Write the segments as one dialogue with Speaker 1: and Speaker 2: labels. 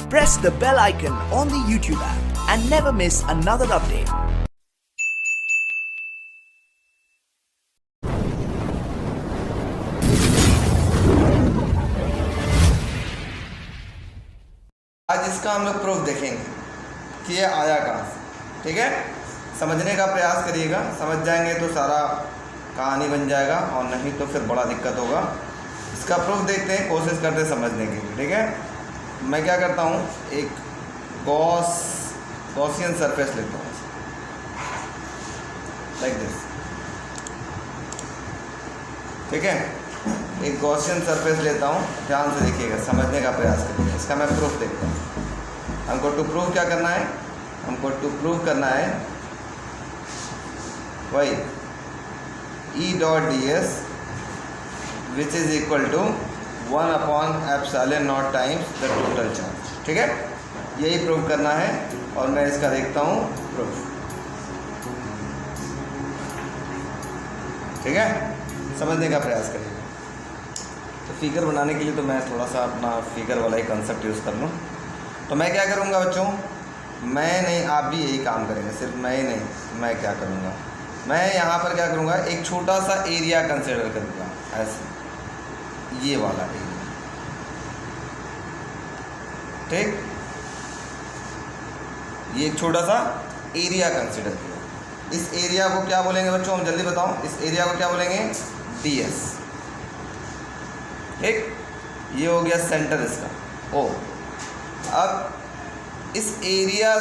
Speaker 1: Press the bell icon on the YouTube app and never miss another update.
Speaker 2: आज इसका हम लोग proof देखेंगे कि ये आया कहाँ से। ठीक है, समझने का प्रयास करिएगा, समझ जाएंगे तो सारा कहानी बन जाएगा, और नहीं तो फिर बड़ा दिक्कत होगा। इसका प्रूफ देखते हैं, कोशिश करते हैं समझने के लिए। ठीक है, मैं क्या करता हूँ, एक गॉसियन सरफेस लेता हूँ लाइक दिस। ठीक है, एक गॉसियन सरफेस लेता हूँ, ध्यान से देखिएगा, समझने का प्रयास करिएगा। इसका मैं प्रूफ देखता हूँ। हमको टू प्रूव क्या करना है, हमको टू प्रूव करना है वही E dot D S which is equal to 1/ε0 times the total charge. ठीक है, यही प्रूव करना है, और मैं इसका देखता हूँ प्रूफ। ठीक है, समझने का प्रयास करिएगा। तो फिगर बनाने के लिए तो मैं थोड़ा सा अपना फिगर वाला ही कंसेप्ट यूज़ कर लूँ। तो मैं क्या करूँगा बच्चों, मैं नहीं, आप भी यही काम करेंगे, सिर्फ मैं ही नहीं, मैं क्या करूँगा, मैं यहाँ पर क्या करूँगा, एक छोटा सा एरिया कंसिडर करूँगा, ऐसे ये वाला एरिया। ठीक, ये एक छोटा सा एरिया कंसिडर किया। इस एरिया को क्या बोलेंगे बच्चों, हम जल्दी बताओ, इस एरिया को क्या बोलेंगे, ds। ठीक, ये हो गया सेंटर इसका ओ। अब इस एरिया,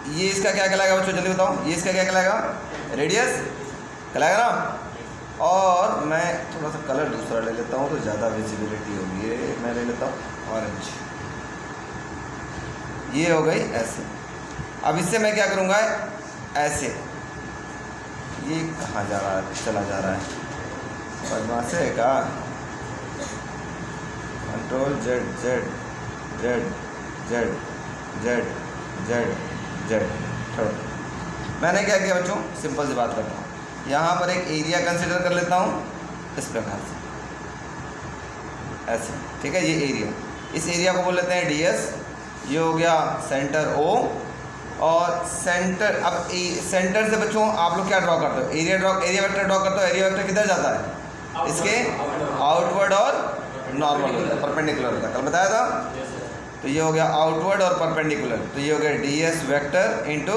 Speaker 2: ये इसका क्या कहलाएगा बच्चों, जल्दी बताओ, ये इसका क्या कहलाएगा, रेडियस कहलाएगा ना। और मैं थोड़ा सा कलर दूसरा ले लेता हूँ तो ज़्यादा विजिबिलिटी होगी। ये मैं ले लेता हूँ ऑरेंज, ये हो गई ऐसे। अब इससे मैं क्या करूँगा, ऐसे, ये कहाँ जा रहा है, चला जा रहा है, बदमाश है का, control Z Z Z Z Z Z Z. छोड़ो, मैंने क्या किया बच्चों, सिंपल सी बात करता हूँ, यहाँ पर एक एरिया कंसिडर कर लेता हूँ इस प्रकार से, ऐसे। ठीक है, ये एरिया, इस एरिया को बोल लेते हैं ds। ये हो गया सेंटर O, और सेंटर, अब सेंटर से बच्चों आप लोग क्या ड्रॉ करते हो, एरिया वेक्टर ड्रॉ करते हो। एरिया वेक्टर किधर जाता है, इसके आउटवर्ड और नॉर्मल होता है, परपेंडिकुलर होता है, कल बताया था। तो ये हो गया आउटवर्ड और परपेंडिकुलर, तो ये हो गया ds vector into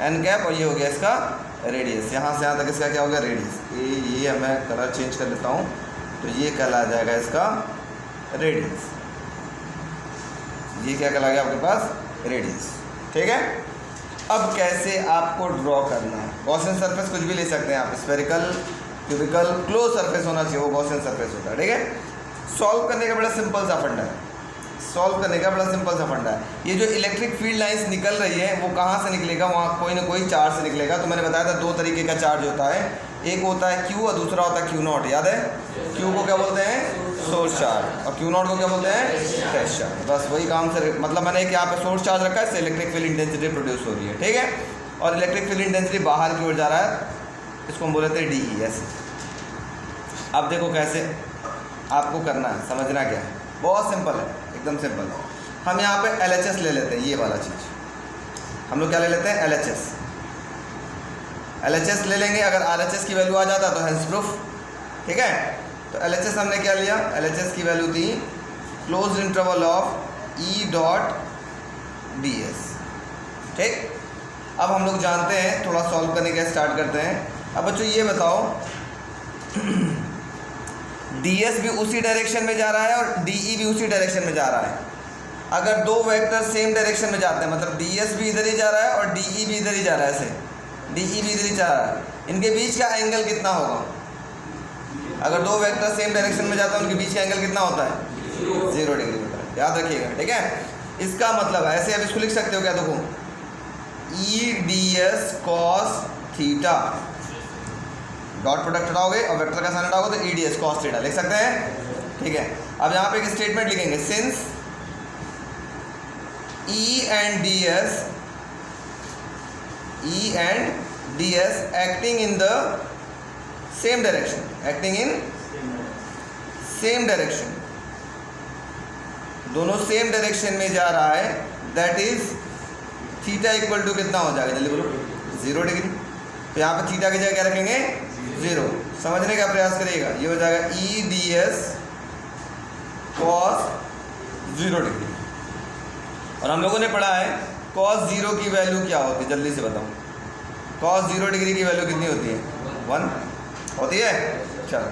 Speaker 2: n cap, और ये हो गया इसका रेडियस। यहाँ से यहाँ तक इसका क्या हो गया, रेडियस। ये मैं कलर चेंज कर लेता हूँ, तो ये कहला जाएगा इसका रेडियस। ये क्या कहला गया आपके पास, रेडियस। ठीक है, अब कैसे आपको ड्रॉ करना है। गॉसियन सरफेस कुछ भी ले सकते हैं आप, स्फेरिकल, क्यूबिकल, क्लोज सरफेस होना चाहिए, वो गॉसियन सरफेस होता है। ठीक है, सॉल्व करने का बड़ा सिंपल सा फंडा है, सॉल्व करने का बड़ा सिंपल सा फंडा है। ये जो इलेक्ट्रिक फील्ड लाइंस निकल रही है वो कहाँ से निकलेगा, वहाँ कोई ना कोई चार्ज से निकलेगा। तो मैंने बताया था दो तरीके का चार्ज होता है, एक होता है Q और दूसरा होता है Q0। याद है, Q को क्या बोलते हैं, सोर्स चार्ज, और Q0 को क्या बोलते हैं, टेस्ट चार्ज। बस वही काम से, मतलब मैंने एक यहाँ पे सोर्स चार्ज रखा है, इससे इलेक्ट्रिक फील्ड इंटेंसिटी प्रोड्यूस हो रही है। ठीक है, और इलेक्ट्रिक फील्ड इंटेंसिटी बाहर की ओर जा रहा है, इसको हम बोल लेते हैं DE। ऐसे अब देखो कैसे आपको करना है, समझना क्या है, बहुत सिंपल है, एकदम सिंपल है। हम यहाँ पे LHS ले लेते हैं, ये वाला चीज़ हम लोग क्या ले लेते हैं, LHS ले लेंगे। अगर RHS की वैल्यू आ जाता तो हेंस प्रूफ। ठीक है, तो LHS हमने क्या लिया, LHS की वैल्यू थी close interval of E dot ds। ठीक, अब हम लोग जानते हैं, थोड़ा सॉल्व करने का स्टार्ट करते हैं। अब बच्चों ये बताओ, ds भी उसी डायरेक्शन में जा रहा है और DE भी उसी डायरेक्शन में जा रहा है। अगर दो वेक्टर सेम डायरेक्शन में जाते हैं, मतलब ds भी इधर ही जा रहा है और DE भी इधर ही जा रहा है, ऐसे DE भी इधर ही जा रहा है, इनके बीच का एंगल कितना होगा। अगर दो वेक्टर सेम डायरेक्शन में जाते हैं, उनके बीच का एंगल कितना होता है, 0 डिग्री होता है, याद रखिएगा। ठीक है, इसका मतलब ऐसे आप इसको लिख सकते हो, क्या देखो, EDS cos theta, dot product हटाओगे और वेक्टर का साइन हटाओगे तो EDS cos थीटा लिख सकते हैं। ठीक है, अब यहाँ पे एक स्टेटमेंट लिखेंगे, since E and ds acting in the same direction, दोनों सेम डायरेक्शन में जा रहा है, that is theta equal to कितना हो जाएगा, जल्दी बोलो, 0 डिग्री। तो यहाँ पे थीटा की जगह क्या रखेंगे, 0। समझने का प्रयास करिएगा, ये हो जाएगा E D S cos 0 degree. और हम लोगों ने पढ़ा है कॉस 0 की वैल्यू क्या होती है, जल्दी से बताओ। कॉस 0 डिग्री की वैल्यू कितनी होती है, 1 होती है। चलो,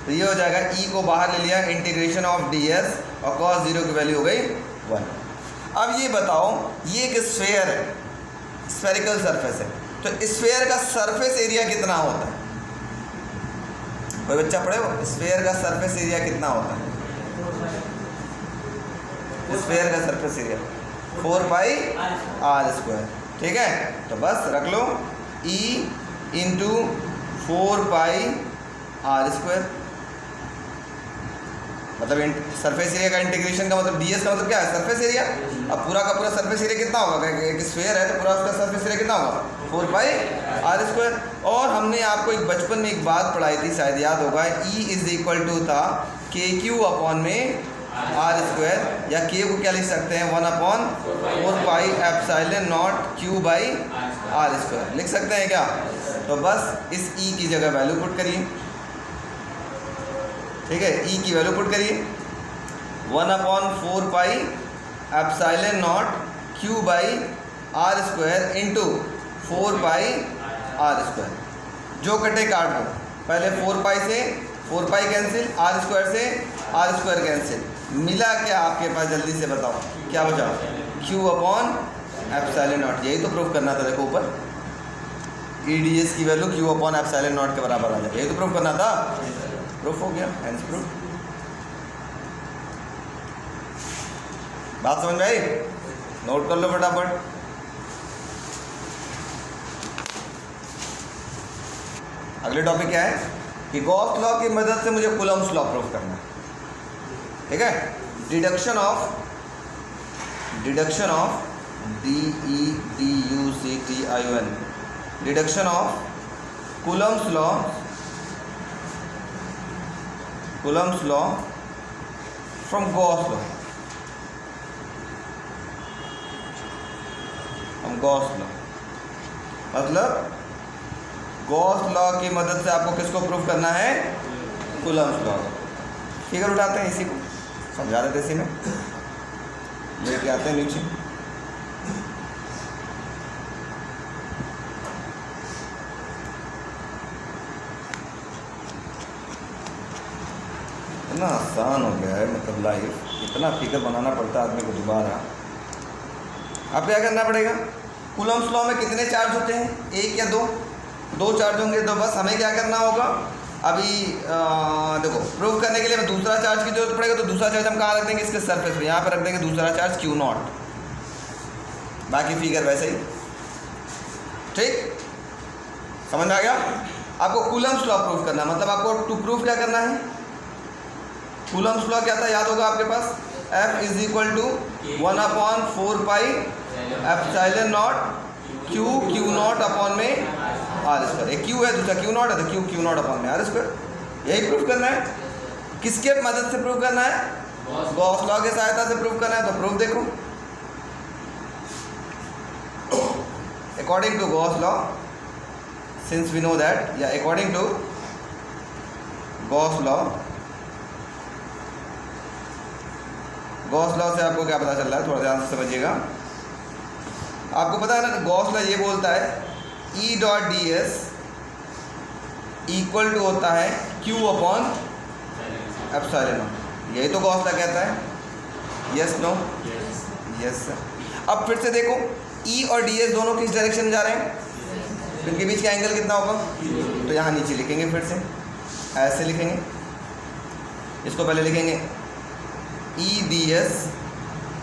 Speaker 2: तो ये हो जाएगा ई को बाहर ले लिया, इंटीग्रेशन ऑफ डी एस, और कॉस 0 की वैल्यू हो गई 1। अब ये बताओ, ये एक स्फेयर है, स्फेरिकल सरफेस है, तो स्फेयर का सरफेस एरिया कितना होता है, कोई बच्चा पढ़े हो, स्फेयर का सरफेस एरिया कितना होता है, स्फेयर का surface area 4 pi are square. ठीक है, तो बस रख लो E into 4 pi are square, मतलब सरफेस एरिया का इंटीग्रेशन का मतलब ds का मतलब क्या है, सरफेस एरिया। अब पूरा का पूरा सरफेस एरिया कितना होगा, एक स्फेयर है तो पूरा उसका सरफेस एरिया कितना होगा, 4 पाई आर स्क्वायर। और हमने आपको एक बचपन में एक बात पढ़ाई थी, शायद याद होगा, E इज इक्वल टू था के क्यू अपॉन में आर स्क्वायर, या के को क्या लिख सकते हैं, 1/4 pi epsilon not Q by r square लिख सकते हैं क्या। तो बस इस E की जगह वैल्यू पुट करिए, ठीक है, E की वैल्यू पुट करिए, 1/4 pi epsilon not Q by r square into 4 pi are square. जो कटे काट दो, पहले 4 पाई से 4 पाई कैंसिल, आर स्क्वायर से आर स्क्वायर कैंसिल, मिला क्या आपके पास, जल्दी से बताओ क्या बचा, Q अपॉन एप्सिलॉन नॉट। यही तो प्रूफ करना था, देखो ऊपर EDS की value Q upon epsilon not के बराबर आ जाए, यही तो प्रूफ करना था, प्रूफ हो गया, हैंड्स प्रूफ। बात समझ में आई, नोट कर लो फटाफट। अगले टॉपिक क्या है कि गॉस लॉ की मदद से मुझे कूलम्ब्स लॉ प्रूफ करना है। ठीक है, deduction of DEDUCTION, deduction of Coulomb's law from Gauss law, मतलब गॉस लॉ की मदद से आपको किसको प्रूफ करना है, कूलम्ब्स लॉ। फिगर उठाते हैं, इसी को समझा देते, इसी में लेके आते हैं नीचे। इतना आसान हो गया है, मतलब लाइफ, इतना फिगर बनाना पड़ता है आदमी को दोबारा। अब क्या करना पड़ेगा, कूलम्ब्स लॉ में कितने चार्ज होते हैं, 1 या 2 चार्ज होंगे। तो बस हमें क्या करना होगा, अभी देखो प्रूव करने के लिए हमें दूसरा चार्ज की जरूरत पड़ेगा, तो दूसरा चार्ज हम कहाँ रख देंगे, इसके सरफेस पे, यहाँ पर रख देंगे दूसरा चार्ज Q0। बाकी फिगर वैसे ही, ठीक, समझ में आ गया। आपको कूलम्ब्स लॉ प्रूव करना है, मतलब आपको टू प्रूफ क्या करना है, कूलम्ब्स लॉ क्या था, याद होगा आपके पास, F is equal to 1/4 pi epsilon not Q0 upon में आर स्क्वायर। एक Q है, दूसरा Q0 है, तो Q0 अपॉन में आर स्क्वायर। यही प्रूफ करना है। किसके मदद से प्रूफ करना है, गॉस लॉ के सहायता से प्रूफ करना है। तो प्रूफ देखो, according to Gauss law, since we know that, या अकॉर्डिंग टू गॉस लॉ से आपको क्या पता चल रहा है, थोड़ा ध्यान से समझिएगा। आपको पता है ना, गॉस लॉ ये बोलता है E dot D S equal to होता है Q अपॉन एप्सिलॉन नॉट। यही तो गॉस लॉ कहता है, यस नो, यस। अब फिर से देखो, E और डी एस दोनों किस डायरेक्शन में जा रहे हैं, इनके बीच का एंगल कितना होगा, तो यहाँ नीचे लिखेंगे, फिर से ऐसे लिखेंगे, इसको पहले लिखेंगे EDS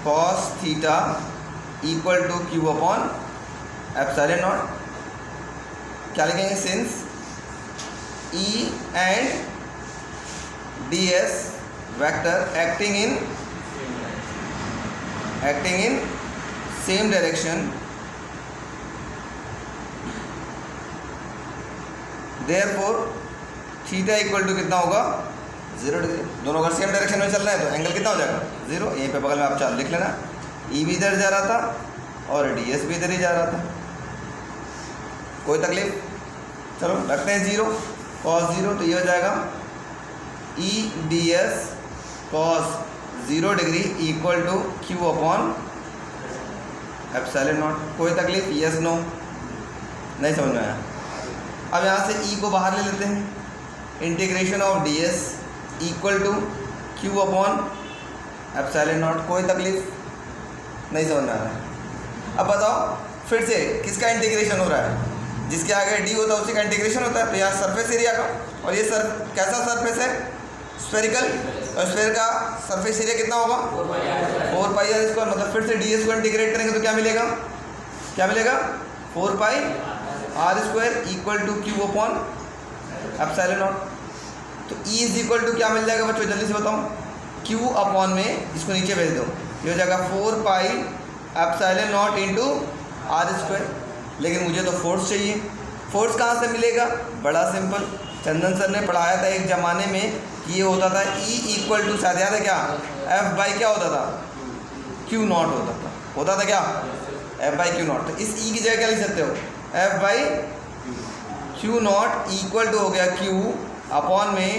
Speaker 2: cos theta equal to Q upon epsilon not. क्या लिखेंगे, since E and DS vector acting in same direction, therefore theta equal to कितना होगा, 0 डिग्री, दोनों अगर सेम डायरेक्शन में चल रहे हैं तो एंगल कितना हो जाएगा 0। यहीं पे बगल में आप चार्ट लिख लेना, ई भी इधर जा रहा था और डी एस भी इधर ही जा रहा था, कोई तकलीफ। चलो रखते हैं 0 cos 0, तो ये हो जाएगा E D S cos 0 degree equal to Q upon epsilon not. कोई तकलीफ, यस नो, नहीं समझ में आया। अब यहाँ से ई को बाहर ले लेते हैं, integration of D S equal to Q upon epsilon not. कोई तकलीफ, नहीं समझ में आ रहा है। अब बताओ फिर से किसका इंटीग्रेशन हो रहा है, जिसके आगे डी होता है उसी का इंटीग्रेशन होता है। तो यहाँ सरफेस एरिया का, और ये कैसा सरफेस है, स्फेरिकल, और स्फेयर का सरफेस एरिया कितना होगा 4 पाई आर स्क्वायर। मतलब फिर से डी एस को इंटीग्रेट करेंगे तो क्या मिलेगा, 4 pi are square equal to Q upon epsilon naught. तो ई इज इक्वल टू क्या मिल जाएगा बच्चों, जल्दी से बताओ, क्यू अपॉन में इसको नीचे भेज दो, ये हो जाएगा 4 pi epsilon not into r square. लेकिन मुझे तो फोर्स चाहिए, फोर्स कहाँ से मिलेगा, बड़ा सिंपल, चंदन सर ने पढ़ाया था एक ज़माने में कि ये होता था ई इक्वल टू, शायद याद है क्या, एफ बाई क्या होता था, क्यू नॉट होता था क्या, एफ बाई क्यू नॉट। तो इस ई की जगह क्या लिख सकते हो, F by Q not equal to हो गया क्यू अपॉन में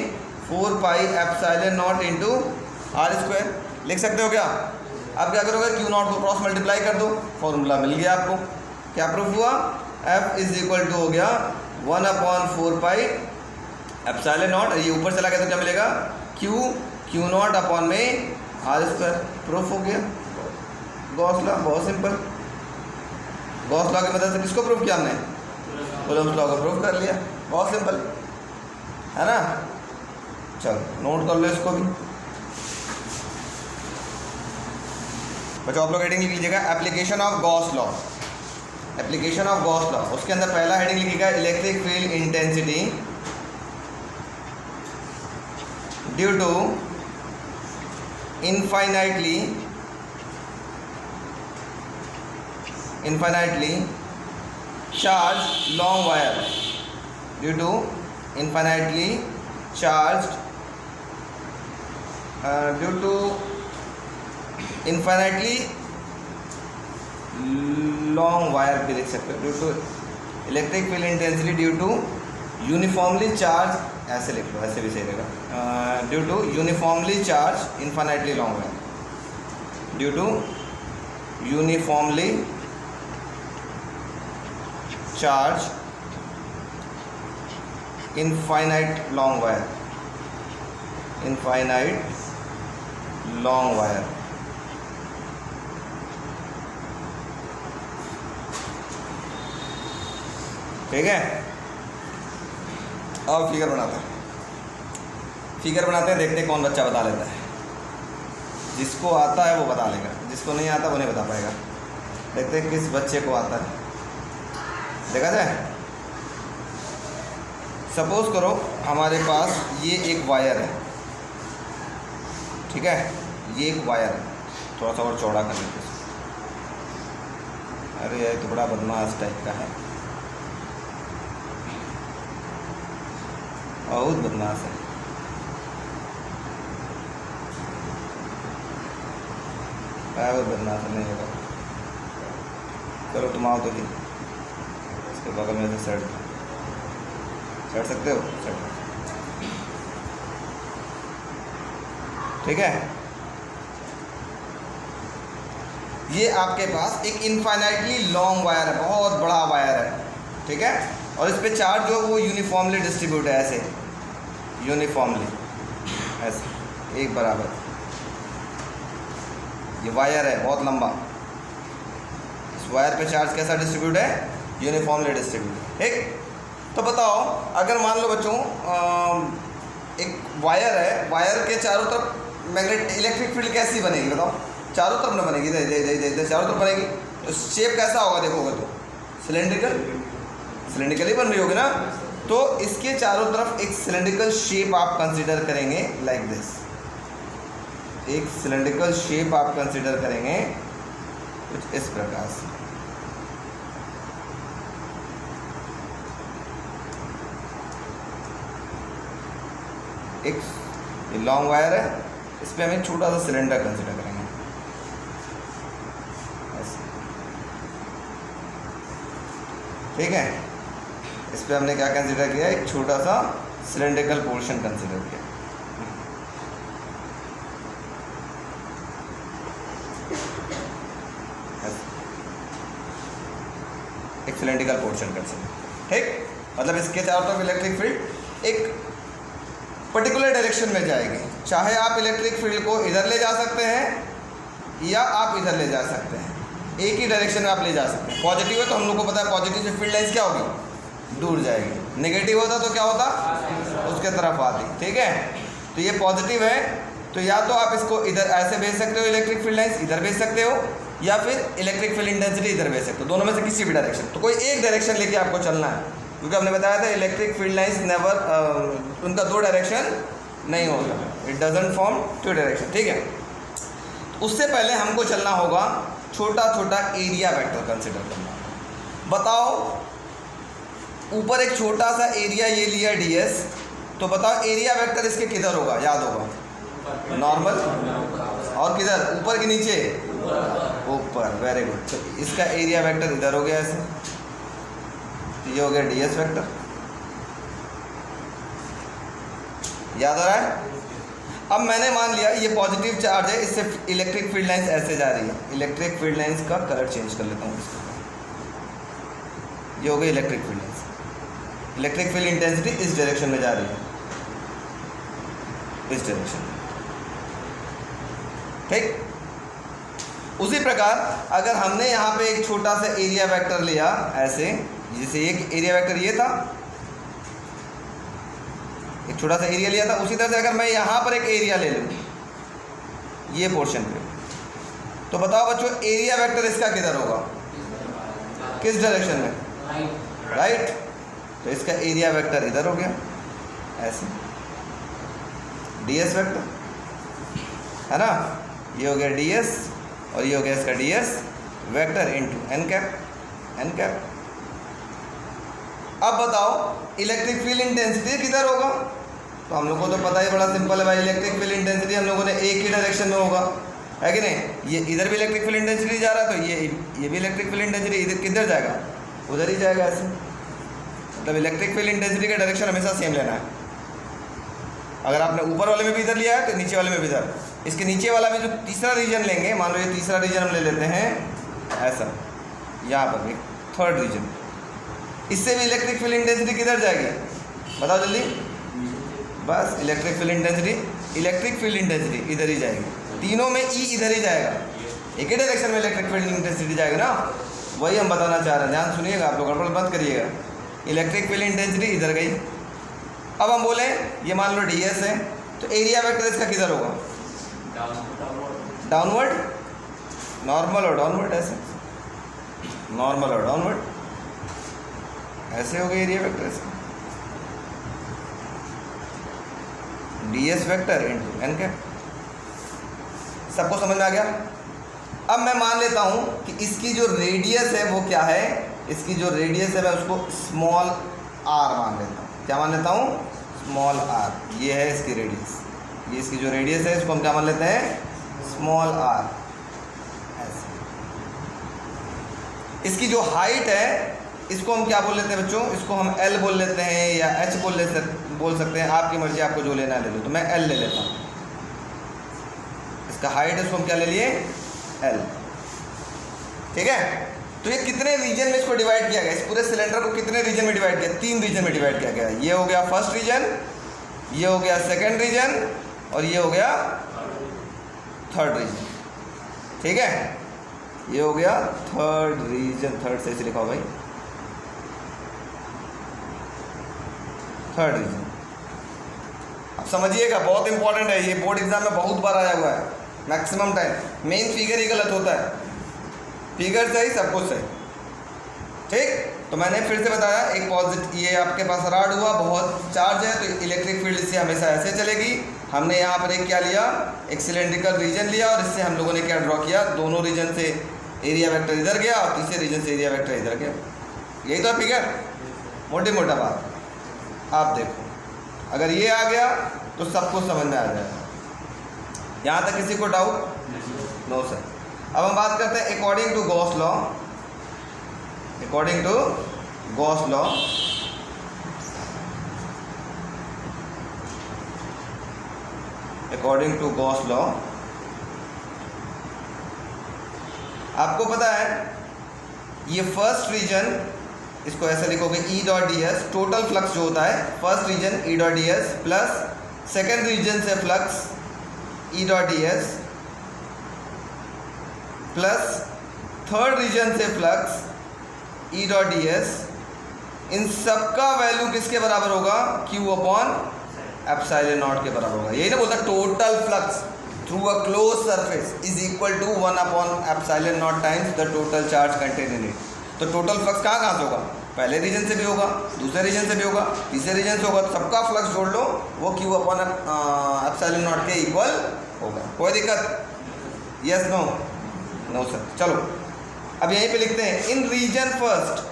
Speaker 2: 4 pi epsilon not into r square, लिख सकते हो क्या। अब क्या करोगे, क्यू नॉट को क्रॉस मल्टीप्लाई कर दो, फॉर्मूला मिल गया आपको। क्या प्रूफ हुआ, एफ इज इक्वल टू हो गया 1/4 पाई एप्सिलॉन नॉट, ये ऊपर चला गया तो क्या मिलेगा, क्यू नॉट अपॉन में आर स्क्वायर। प्रूफ हो गया, गॉस लॉ, बहुत सिंपल। गॉस लॉ की मदद से किसको प्रूफ किया हमने, कूलम्ब्स लॉ को प्रूफ कर लिया, बहुत सिंपल है ना। चलो नोट कर लो इसको भी बच्चों। आप लोग हेडिंग लिख लीजिएगा, application of Gauss law. Application of Gauss law, उसके अंदर पहला हेडिंग लिखिएगा, electric field intensity due to infinitely charge long wire, due to infinitely charged due to infinitely long wire भी लिख सकते हो, due to electric field intensity due to uniformly charge, ऐसे लिख लो, ऐसे भी सही रहेगा, due to uniformly charge infinitely long wire, due to uniformly charge infinite long wire, ठीक है। अब फिगर बनाते हैं, देखते हैं कौन बच्चा बता लेता है। जिसको आता है वो बता लेगा, जिसको नहीं आता वो नहीं बता पाएगा। देखते हैं किस बच्चे को आता है, देखा जाए। सपोज़ करो हमारे पास ये एक वायर है, ठीक है, ये एक वायर है, थोड़ा सा और चौड़ा कर लेते हैं। अरे ये तो बड़ा बदमाश टाइप का है, बहुत बदमाश है। बहुत बदमाश नहीं होगा, चलो तुम आओ तो जी, इसके बगल में से सेट सकते हो, ठीक है। ये आपके पास एक इनफाइनाइटली लॉन्ग वायर है, बहुत बड़ा वायर है, ठीक है, और इस पे चार्ज जो वो यूनिफॉर्मली डिस्ट्रीब्यूट है, ऐसे यूनिफॉर्मली, ऐसे एक बराबर। ये वायर है बहुत लंबा, इस वायर पे चार्ज कैसा डिस्ट्रीब्यूट है, यूनिफॉर्मली डिस्ट्रीब्यूट, ठीक। तो बताओ अगर मान लो बच्चों एक वायर है, वायर के चारों तरफ मैग्नेट इलेक्ट्रिक फील्ड कैसी बनेगी बताओ, चारों तरफ ना बनेगी, इधर चारों तरफ बनेगी, तो शेप कैसा होगा देखोगे तो सिलेंड्रिकल ही बन रही होगी ना। तो इसके चारों तरफ एक सिलेंड्रिकल शेप आप कंसीडर करेंगे, लाइक दिस, एक सिलेंड्रिकल शेप आप कंसीडर करेंगे कुछ इस प्रकार से। एक ये लॉन्ग वायर है, इस पर हम एक छोटा सा सिलेंडर कंसिडर करेंगे। ठीक है, इस पे हमने क्या कंसीडर किया, एक छोटा सा सिलेंड्रिकल पोर्शन कंसीडर किया। एक सिलेंड्रिकल पोर्शन कंसीडर, ठीक। मतलब इसके चारों तरफ इलेक्ट्रिक फील्ड एक पर्टिकुलर डायरेक्शन में जाएगी। चाहे आप इलेक्ट्रिक फील्ड को इधर ले जा सकते हैं या आप इधर ले जा सकते हैं, एक ही डायरेक्शन में आप ले जा सकते हैं। पॉजिटिव है तो हम लोग को पता है पॉजिटिव से फील्ड लाइंस क्या होगी, दूर जाएगी। नेगेटिव होता तो क्या होता, उसके तरफ आती। ठीक है, तो ये पॉजिटिव है तो या तो आप इसको इधर ऐसे भेज सकते हो, इलेक्ट्रिक फील्ड लाइंस इधर भेज सकते हो, या फिर इलेक्ट्रिक फील्ड इंटेंसिटी इधर भेज सकते हो, दोनों में से किसी भी डायरेक्शन। तो कोई एक डायरेक्शन लेके आपको चलना है, क्योंकि हमने बताया था इलेक्ट्रिक फील्ड लाइंस नेवर उनका दो डायरेक्शन नहीं होता, it doesn't form two direction. ठीक है, तो उससे पहले हमको चलना होगा छोटा छोटा एरिया वेक्टर कंसिडर करना। बताओ, ऊपर एक छोटा सा एरिया ये लिया ds, तो बताओ एरिया वेक्टर इसके किधर होगा, याद होगा नॉर्मल, और किधर, ऊपर के नीचे, ऊपर। Very good. तो इसका एरिया वेक्टर इधर हो गया ऐसे, तो ये हो गया ds वेक्टर, याद आ रहा है। अब मैंने मान लिया ये पॉजिटिव चार्ज है, इससे इलेक्ट्रिक फील्ड लाइंस ऐसे जा रही है। इलेक्ट्रिक फील्ड लाइंस का कलर चेंज कर लेता हूँ इसका, ये हो गई electric field lines. Electric field intensity इस डायरेक्शन में जा रही है, इस डायरेक्शन में। ठीक, उसी प्रकार अगर हमने यहाँ पे एक छोटा सा एरिया वेक्टर लिया ऐसे, जैसे एक एरिया वेक्टर ये था, एक छोटा सा एरिया लिया था, उसी तरह से अगर मैं यहाँ पर एक एरिया ले लूँ ये पोर्शन पे, तो बताओ बच्चों एरिया वेक्टर इसका किधर होगा, किस डायरेक्शन में, राइट। तो इसका एरिया वेक्टर इधर हो गया ऐसे, ds वेक्टर है ना, ये हो गया ds और ये हो गया इसका ds vector into n cap. अब बताओ इलेक्ट्रिक फील्ड इंटेंसिटी किधर होगा, तो हम लोगों को तो पता ही, बड़ा सिंपल है भाई। इलेक्ट्रिक फील्ड इंटेंसिटी हम लोगों ने एक ही डायरेक्शन में होगा, है कि नहीं। ये इधर भी इलेक्ट्रिक फील्ड इंटेंसिटी जा रहा है, तो ये भी इलेक्ट्रिक फील्ड इंटेंसिटी इधर किधर जाएगा, उधर ही जाएगा ऐसे। मतलब इलेक्ट्रिक फील्ड इंटेंसिटी का डायरेक्शन हमेशा सेम लेना है। अगर आपने ऊपर वाले में भी इधर लिया है तो नीचे वाले में भी इधर, इसके नीचे वाला भी जो तीसरा रीजन लेंगे, मान लो ये तीसरा रीजन हम ले लेते हैं ऐसा, यहाँ पर भी थर्ड रीजन, इससे भी इलेक्ट्रिक फील्ड इंटेंसिटी किधर जाएगी, बताओ जल्दी। बस इलेक्ट्रिक फील्ड इंटेंसिटी इधर ही जाएगी, तीनों में ई इधर ही जाएगा, एक ही डायरेक्शन में इलेक्ट्रिक फील्ड इंटेंसिटी जाएगी ना। वही हम बताना चाह रहे हैं, ध्यान सुनिएगा आप लोग, गड़बड़ मत करिएगा। इलेक्ट्रिक फील्ड इंटेंसिटी इधर गई। अब हम बोले ये मान लो ds है, तो एरिया वेक्टर इसका किधर होगा, डाउनवर्ड, नॉर्मल और डाउनवर्ड, ऐसे नॉर्मल और डाउनवर्ड, ऐसे हो गया एरिया वेक्टर इसका, ds vector into n cap. सबको समझ में आ गया। अब मैं मान लेता हूँ कि इसकी जो रेडियस है वो क्या है, इसकी जो रेडियस है मैं उसको स्मॉल r मान लेता हूँ। क्या मान लेता हूँ, स्मॉल r। ये है इसकी रेडियस, ये इसकी जो रेडियस है इसको हम क्या मान लेते हैं, स्मॉल r। ऐसे इसकी जो हाइट है इसको हम क्या बोल लेते हैं बच्चों, इसको हम l बोल लेते हैं या h बोल सकते हैं, आपकी मर्जी, आपको जो लेना ले लो। तो मैं l ले लेता हूँ, इसका हाइट है, इसको हम क्या ले लिए, l। ठीक है, तो ये कितने रीजन में इसको डिवाइड किया गया, इस पूरे सिलेंडर को कितने रीजन में डिवाइड किया, 3 रीजन में डिवाइड किया गया। ये हो गया फर्स्ट रीजन, ये हो गया सेकंड रीजन, और ये हो गया थर्ड रीजन। ठीक है, ये हो गया थर्ड रीजन, थर्ड से इसे लिखा भाई, थर्ड रीजन। अब समझिएगा, बहुत इंपॉर्टेंट है ये, बोर्ड एग्जाम में बहुत बार आया हुआ है, मैक्सिमम टाइम। मेन फिगर ही गलत होता है, फिगर सही सब कुछ सही। ठीक, तो मैंने फिर से बताया, एक पॉजिटिव, ये आपके पास रॉड हुआ, बहुत चार्ज है तो इलेक्ट्रिक फील्ड इससे हमेशा ऐसे चलेगी। हमने यहाँ पर एक क्या लिया, एक सिलेंड्रिकल रीजन लिया, और इससे हम लोगों ने क्या ड्रॉ किया, दोनों रीजन से एरिया वेक्टर इधर गया और तीसरे रीजन से एरिया वेक्टर इधर गया। यही तो है फिगर, मोटी मोटा बात। आप देखो, अगर ये आ गया तो सब कुछ समझ में आ जाएगा। यहाँ तक किसी को डाउट? No sir. अब हम बात करते हैं according to Gauss law. According to Gauss law according to Gauss law आपको पता है ये फर्स्ट रीजन, इसको ऐसे लिखोगे E dot D S, total flux जो होता है first region E dot D S plus second region से flux E dot D S plus third region से flux E dot D S, इन सब का वैल्यू किसके बराबर होगा? क्यू अपॉन एप्सिलॉन नॉट के बराबर होगा। यही ना बोलता total flux through a close surface is equal to 1 upon epsilon not times the total charge contain in it. तो टोटल फ्लक्स कहाँ से होगा? पहले रीजन से भी होगा, दूसरे रीजन से भी होगा, तीसरे रीजन से होगा, तो सबका फ्लक्स जोड़ लो, वो क्यू अपॉन एप्सिलॉन नॉट के इक्वल होगा। कोई दिक्कत? Yes no? No sir. चलो अब यहीं पे लिखते हैं in region first,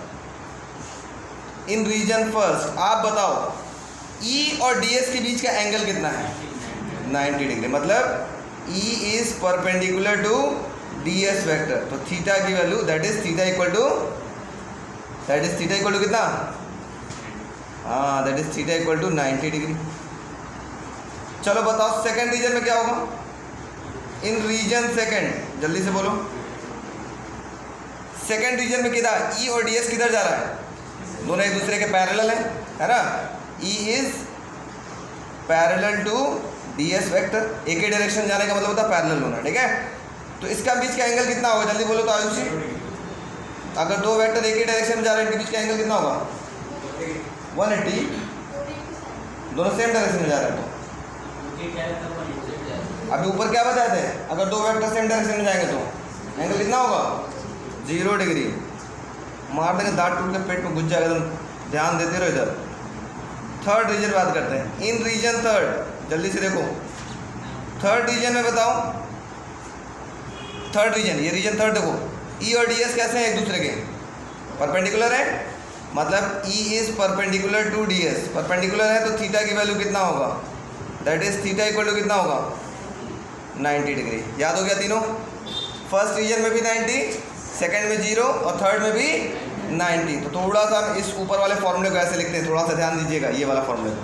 Speaker 2: in region first आप बताओ ई और डी एस के बीच का एंगल कितना है? 90 डिग्री। मतलब E is perpendicular to D S vector, तो थीटा की value that is theta equal to कितना? हाँ, that is theta equal to 90 degree. चलो बताओ सेकेंड रीजन में क्या होगा? इन रीजन सेकेंड, जल्दी से बोलो, सेकेंड रीजन में किधर ई और डी एस किधर जा रहा है? दोनों एक दूसरे के पैरेलल है ना? E is parallel to D S vector, एक ही डायरेक्शन जाने का मतलब होता है पैरेलल होना, ठीक है? तो इसका बीच का एंगल कितना होगा? जल्दी बोलो तो आयुषी। अगर दो वेक्टर एक ही डायरेक्शन में जा रहे हैं, इनके बीच का एंगल कितना होगा? 180। दोनों सेम डायरेक्शन में जा रहे हैं तो अभी ऊपर क्या बताए थे? अगर दो वेक्टर सेम डायरेक्शन में जाएंगे तो एंगल कितना होगा? 0 डिग्री। मार देंगे, दांत टूट के पेट में घुस जाएगा। ध्यान देते रहो इधर। थर्ड रीजन बात करते हैं, इन रीजन थर्ड, जल्दी से देखो थर्ड रीजन में बताओ। थर्ड रीजन, ये रीजन थर्ड देखो, ई और डी एस कैसे हैं? एक दूसरे के परपेंडिकुलर है, मतलब E is perpendicular to D S. Perpendicular है तो थीटा की वैल्यू कितना होगा? That is theta equal to कितना होगा? 90 डिग्री। याद हो गया तीनों? फर्स्ट रीजन में भी 90, सेकेंड में 0 और थर्ड में भी 90। तो थोड़ा सा हम इस ऊपर वाले फॉर्मूले को ऐसे लिखते हैं, थोड़ा सा ध्यान दीजिएगा ये वाला फॉर्मूले को।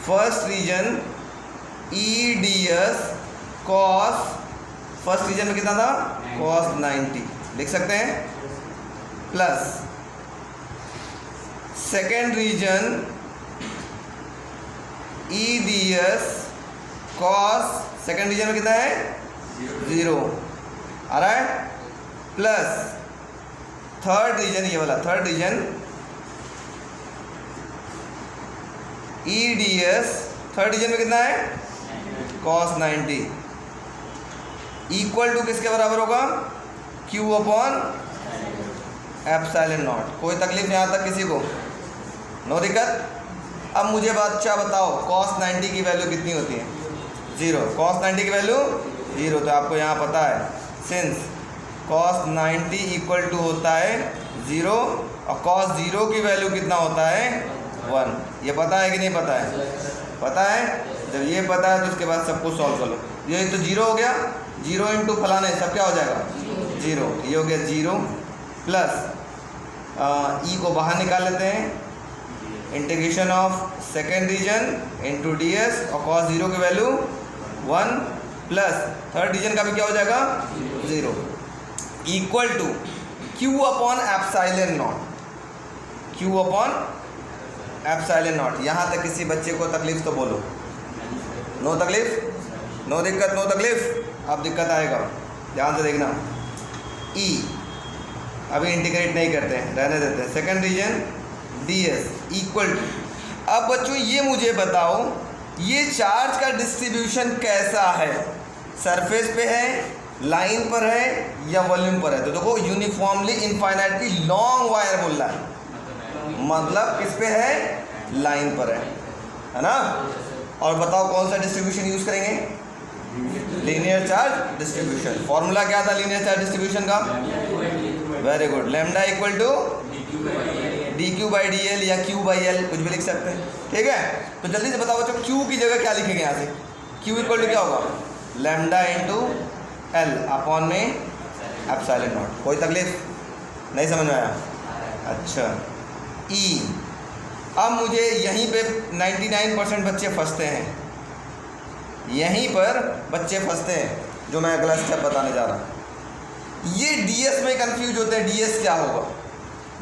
Speaker 2: First region E D S cos, first region में कितना था? कॉस 90 लिख सकते हैं, plus second region E D S cos, second region में कितना है? 0 आ रहा है, प्लस थर्ड रीजन, ये वाला third region E D S, third region में कितना है? कॉस 90 इक्वल टू किसके बराबर होगा? Q upon epsilon not. कोई तकलीफ यहाँ तक किसी को? नो दिक्कत? अब मुझे बादशाह बताओ कॉस 90 की वैल्यू कितनी होती है? 0। कॉस 90 की वैल्यू 0, तो आपको यहाँ पता है सिंस कॉस 90 इक्वल टू होता है 0 और कॉस 0 की वैल्यू कितना होता है? 1। ये पता है कि नहीं पता है? पता है। जब ये पता है तो उसके बाद सब कुछ सॉल्व कर लो। ये तो 0 हो गया, 0 इंटू फलाना है, सब क्या हो जाएगा? 0। ये हो गया 0 प्लस ई को बाहर निकाल लेते हैं, integration of second region into D S और कॉस 0 की वैल्यू 1 प्लस थर्ड रीजन का भी क्या हो जाएगा? 0 equal to Q upon epsilon not, Q upon epsilon not. यहाँ तक किसी बच्चे को तकलीफ तो बोलो? नो तकलीफ? नो दिक्कत? नो तकलीफ? अब दिक्कत आएगा, ध्यान से देखना। ई अभी इंटीग्रेट नहीं करते हैं, रहने देते हैं। Second region D S equal to, अब बच्चों ये मुझे बताओ ये चार्ज का डिस्ट्रीब्यूशन कैसा है? सरफेस पे है, लाइन पर है या वॉल्यूम पर है? तो देखो यूनिफॉर्मली इनफाइनाइटली लॉन्ग वायर बोल रहा है, मतलब किस पे है? लाइन पर है ना? और बताओ कौन सा डिस्ट्रीब्यूशन यूज करेंगे? Linear charge distribution. फॉर्मूला क्या था लीनियर चार्ज डिस्ट्रीब्यूशन का? Very good, lambda equal to dq/dl या q/l कुछ भी लिख सकते हैं, ठीक है। तो जल्दी से बताओ बच्चों, q की जगह क्या लिखेंगे यहाँ से? q इक्वल टू क्या होगा? लैम्डा इंटू l अपॉन में एप्सिलॉन नॉट। कोई तकलीफ नहीं समझ में आया? अच्छा, e। अब मुझे यहीं पे 99% बच्चे फंसते हैं, यहीं पर बच्चे फंसते हैं, जो मैं अगला स्टेप बताने जा रहा हूँ। ये ds में कंफ्यूज होते हैं, ds क्या होगा?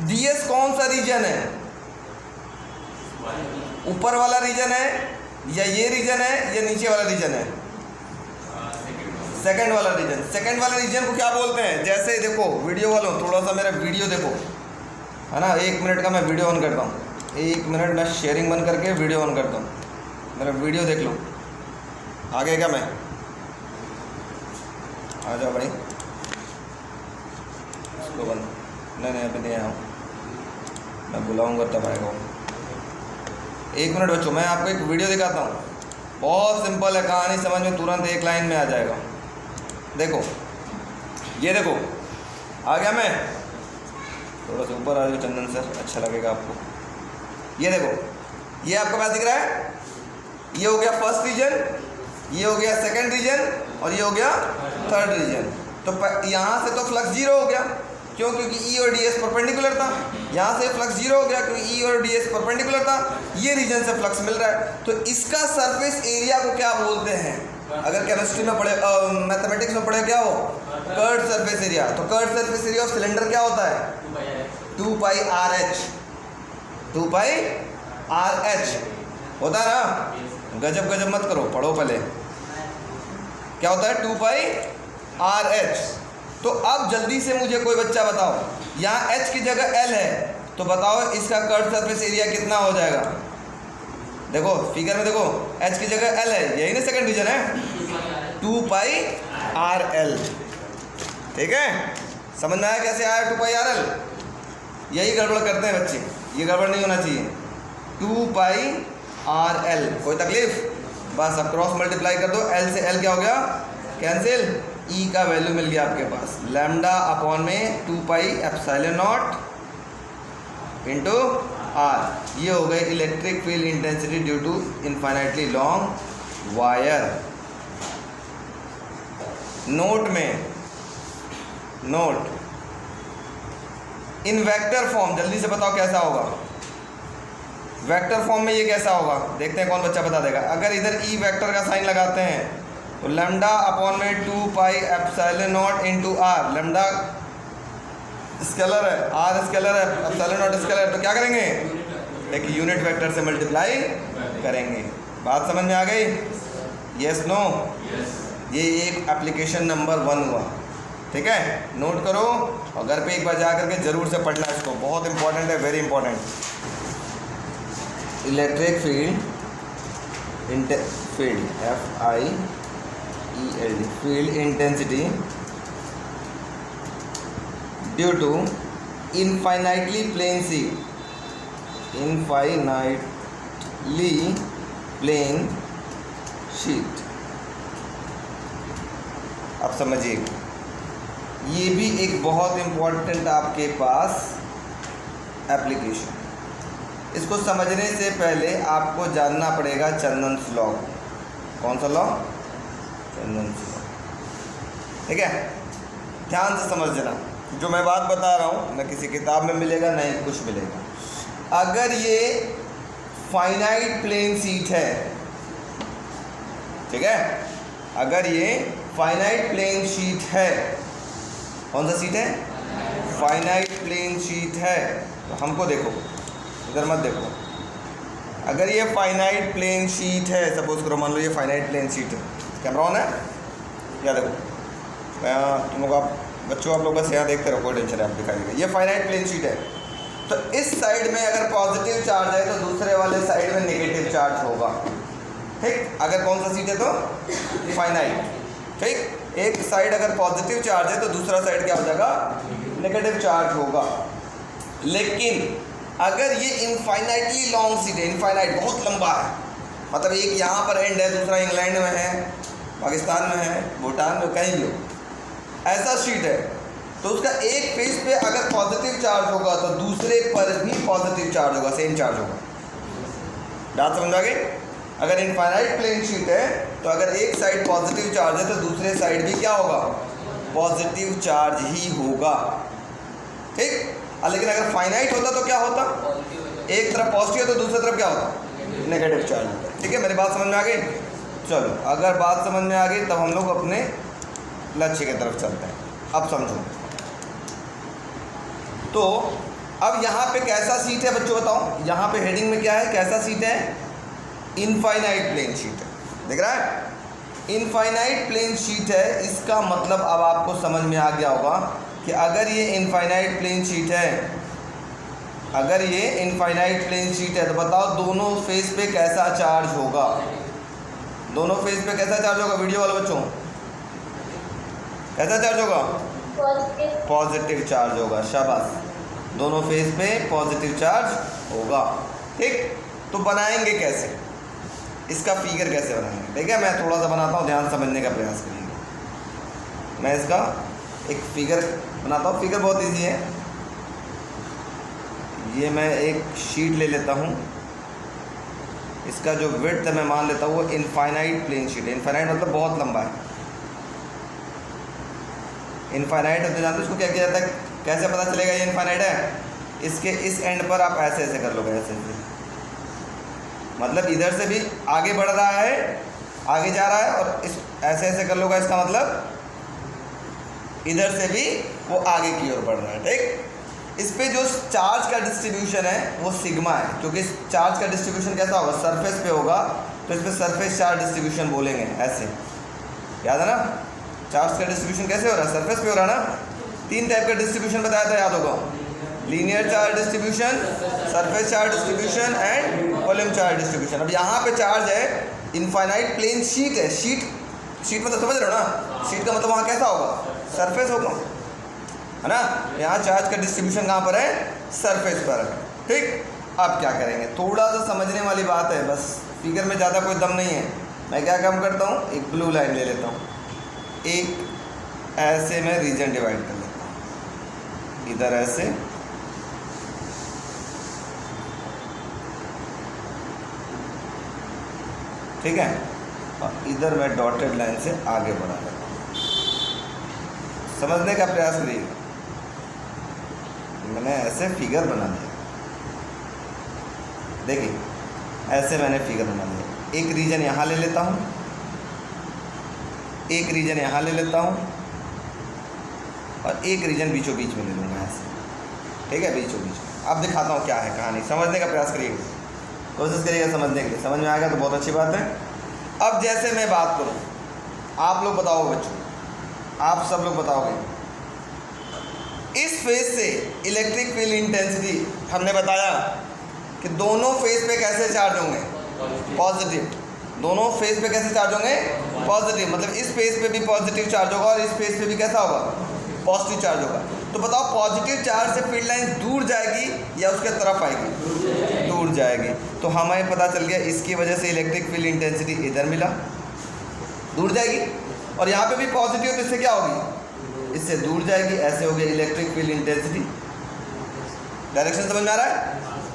Speaker 2: ds कौन सा रीजन है? ऊपर वाला रीजन है या ये रीजन है या नीचे वाला रीजन है? सेकंड वाला रीजन। सेकंड वाले रीजन को क्या बोलते हैं? जैसे देखो वीडियो वालों, थोड़ा सा मेरा वीडियो देखो, है ना। 1 मिनट का मैं वीडियो ऑन करता हूँ, 1 मिनट मैं शेयरिंग बंद करके वीडियो ऑन करता हूँ, मेरा वीडियो देख लो। आ गया क्या? मैं आ जाओ भाई, इसको बंद। नहीं अभी नहीं आया हूँ, मैं बुलाऊँगा तब आएगा। 1 मिनट बच्चों, मैं आपको एक वीडियो दिखाता हूँ, बहुत सिंपल है, कहानी समझ में तुरंत 1 लाइन में आ जाएगा। देखो, ये देखो, आ गया मैं? थोड़ा सा ऊपर आ जाओ चंदन सर, अच्छा लगेगा आपको। ये देखो, ये आपको क्या दिख रहा है? ये हो गया फर्स्ट रीजन, ये हो गया सेकंड रीजन और ये हो गया थर्ड रीजन। तो यहाँ से तो फ्लक्स जीरो हो गया, क्यों? क्योंकि E और ds परपेंडिकुलर था। यहाँ से फ्लक्स जीरो हो गया क्योंकि E और ds परपेंडिकुलर था। ये रीजन से फ्लक्स मिल रहा है, तो इसका सरफेस एरिया को क्या बोलते हैं? अगर केमिस्ट्री में पढ़े, मैथमेटिक्स में पढ़े, क्या हो? Curved surface area. तो curved surface area of cylinder क्या होता है? 2πRh। 2πRh होता है ना? गजब गजब मत करो, पढ़ो पहले। क्या होता है? 2πRh। तो अब जल्दी से मुझे कोई बच्चा बताओ, यहाँ h की जगह l है, तो बताओ इसका कर्व्ड सरफेस एरिया कितना हो जाएगा? देखो फिगर में देखो, h की जगह l है, यही ना सेकंड रीजन है, 2πRl। ठीक है, समझ में आया कैसे आया 2πRl? यही गड़बड़ करते हैं बच्चे, ये गड़बड़ नहीं होना चाहिए। 2πRl, कोई तकलीफ? बस अब क्रॉस मल्टीप्लाई कर दो, l से l क्या हो गया? कैंसिल। E का वैल्यू मिल गया आपके पास, लैम्डा अपॉन में 2π एप्सिलॉन नॉट इंटू r। ये हो गई electric field intensity due to infinitely long wire. Note में, नोट इन वेक्टर फॉर्म, जल्दी से बताओ कैसा होगा? वेक्टर फॉर्म में ये कैसा होगा? देखते हैं कौन बच्चा बता देगा। अगर इधर ई वेक्टर का साइन लगाते हैं तो लैम्डा अपॉन में 2π epsilon not into R. Lambda scalar है, आर स्केलर है, एप्सिलॉन नॉट स्केलर है, तो क्या करेंगे? एक यूनिट वेक्टर से मल्टीप्लाई करेंगे। बात समझ में आ गई? Yes no? ये एक एप्लीकेशन नंबर 1 हुआ। ठीक है, नोट करो और घर पे एक बार जा करके जरूर से पढ़ना इसको, बहुत इंपॉर्टेंट है, very important. Electric field FIELD field intensity due to infinitely plane sheet. अब समझिए, ये भी एक बहुत इम्पोर्टेंट आपके पास एप्लीकेशन। इसको समझने से पहले आपको जानना पड़ेगा चंदन्स लॉ। कौन सा लॉ? चंदन्स लॉ। ठीक है, ध्यान से समझ लेना, जो मैं बात बता रहा हूँ न किसी किताब में मिलेगा न ही कुछ मिलेगा। अगर ये फाइनाइट प्लेन शीट है, ठीक है, अगर ये फाइनाइट प्लेन शीट है, कौन सा शीट है? फाइनाइट प्लेन शीट है, तो हमको देखो, इधर मत देखो। अगर ये फाइनाइट प्लेन शीट है, सपोज करो, मान लो ये फाइनाइट प्लेन शीट है, कैमरा ऑन है? या देखो, तुम लोग, आप बच्चों, आप लोग बस यहाँ देखते रहो, कोई टेंशन है, आप दिखाई देगा। ये फाइनाइट प्लेन शीट है, तो इस साइड में अगर पॉजिटिव चार्ज है तो दूसरे वाले साइड में नेगेटिव चार्ज होगा। ठीक, अगर कौन सा शीट है तो फाइनाइट। ठीक, एक साइड अगर पॉजिटिव चार्ज है तो दूसरा साइड क्या हो जाएगा? नेगेटिव चार्ज होगा। लेकिन अगर ये इनफाइनाइटली लॉन्ग शीट है, इनफाइनाइट बहुत लंबा है, मतलब एक यहाँ पर एंड है, दूसरा इंग्लैंड में है, पाकिस्तान में है, भूटान में, कहीं भी हो, ऐसा शीट है, तो उसका एक फेस पे अगर पॉजिटिव चार्ज होगा तो दूसरे पर भी पॉजिटिव चार्ज होगा, सेम चार्ज होगा। बात समझ आ गई? अगर इनफाइनाइट प्लेन शीट है तो अगर एक साइड पॉजिटिव चार्ज है तो दूसरे साइड भी क्या होगा, पॉजिटिव चार्ज ही होगा, ठीक। लेकिन अगर फाइनाइट होता तो क्या होता, एक तरफ पॉजिटिव है तो दूसरी तरफ क्या होता, नेगेटिव चार्ज होता है। ठीक है, मेरी बात समझ में आ गई? चलो, अगर बात समझ में आ गई तब हम लोग अपने लक्ष्य की तरफ चलते हैं। अब समझो, तो अब यहाँ पे कैसा सीट है बच्चों, बताओ। यहाँ पे हेडिंग में क्या है, कैसा सीट है, इनफाइनाइट प्लेन शीट है, दिख रहा है, इनफाइनाइट प्लेन शीट है। इसका मतलब अब आपको समझ में आ गया होगा कि अगर ये इनफाइनाइट प्लेन शीट है, अगर ये इनफाइनाइट प्लेन शीट है तो बताओ दोनों फेस पे कैसा चार्ज होगा, दोनों फेस पे कैसा चार्ज होगा, वीडियो वाले बच्चों, कैसा चार्ज होगा, पॉजिटिव चार्ज होगा। शाबाश, दोनों फेस पे पॉजिटिव चार्ज होगा, ठीक। तो बनाएंगे कैसे, इसका फिगर कैसे बनाएंगे, ठीक है। मैं थोड़ा सा बनाता हूँ, ध्यान समझने का प्रयास करिए। मैं इसका एक फिगर बनाता हूँ, फिगर बहुत इजी है। ये मैं एक शीट ले लेता हूँ, इसका जो विड्थ है मैं मान लेता हूँ वो इनफाइनाइट प्लेन शीट है। इनफाइनाइट मतलब बहुत लंबा है। इनफाइनाइट है तो जानते हो इसको क्या किया जाता है, कैसे पता चलेगा ये इनफाइनाइट है, इसके इस एंड पर आप ऐसे ऐसे कर लोगे, ऐसे ऐसे, मतलब इधर से भी आगे बढ़ रहा है, आगे जा रहा है, और इस ऐसे ऐसे कर लोगे, इसका मतलब इधर से भी वो आगे की ओर बढ़ रहा है, ठीक। इस पे जो चार्ज का डिस्ट्रीब्यूशन है वो सिग्मा है, क्योंकि इस चार्ज का डिस्ट्रीब्यूशन कैसा होगा, सरफेस पे होगा, तो इस पे सरफेस चार्ज डिस्ट्रीब्यूशन बोलेंगे, ऐसे, याद है ना। चार्ज का डिस्ट्रीब्यूशन कैसे हो रहा है, सरफेस पे हो रहा है ना। 3 टाइप का डिस्ट्रीब्यूशन बताया था, याद होगा, linear charge distribution, surface charge distribution and volume charge distribution. अब यहाँ पे चार्ज है, इनफाइनाइट प्लेन शीट है, शीट मतलब समझ रहे हो ना, शीट का मतलब वहाँ कैसा होगा, सरफेस होगा, है ना। यहाँ चार्ज का डिस्ट्रीब्यूशन कहाँ पर है, सरफेस पर है, ठीक। अब क्या करेंगे, थोड़ा सा समझने वाली बात है, बस फिगर में ज़्यादा कोई दम नहीं है। मैं क्या काम करता हूँ, एक ब्लू लाइन ले लेता हूँ, एक ऐसे मैं रीजन डिवाइड कर लेता हूँ, इधर ऐसे, ठीक है, और इधर मैं डॉटेड लाइन से आगे बढ़ा लेता हूँ। समझने का प्रयास करिए, मैंने ऐसे फिगर बना दिया, देखिए ऐसे मैंने फिगर बना दिया। एक रीजन यहाँ ले लेता हूँ, एक रीजन यहाँ ले लेता हूँ, और एक रीजन बीचों बीच में ले लूँगा ऐसे, ठीक है, बीचों बीच। अब दिखाता हूँ क्या है कहानी, समझने का प्रयास करिए, कोशिश करिएगा समझने के लिए। समझ में आएगा तो बहुत अच्छी बात है। अब जैसे मैं बात करूँ, आप लोग बताओगे बच्चों, आप सब लोग बताओगे, इस फेज से इलेक्ट्रिक फील्ड इंटेंसिटी हमने बताया कि दोनों फेज पे कैसे चार्ज होंगे, पॉजिटिव। दोनों फेज पे कैसे चार्ज होंगे, पॉजिटिव, मतलब इस फेज पे भी पॉजिटिव चार्ज होगा और इस फेज पे भी कैसा होगा, पॉजिटिव चार्ज होगा। तो बताओ पॉजिटिव चार्ज से फील्ड लाइन दूर जाएगी या उसके तरफ आएगी, दूर जाएगी। तो हमें पता चल गया इसकी वजह से इलेक्ट्रिक फील्ड इंटेंसिटी इधर मिला, दूर जाएगी, और यहाँ पे भी पॉजिटिव, तो इससे क्या होगी, इससे दूर जाएगी, ऐसे हो गया इलेक्ट्रिक फील्ड इंटेंसिटी। डायरेक्शन समझ में आ रहा है।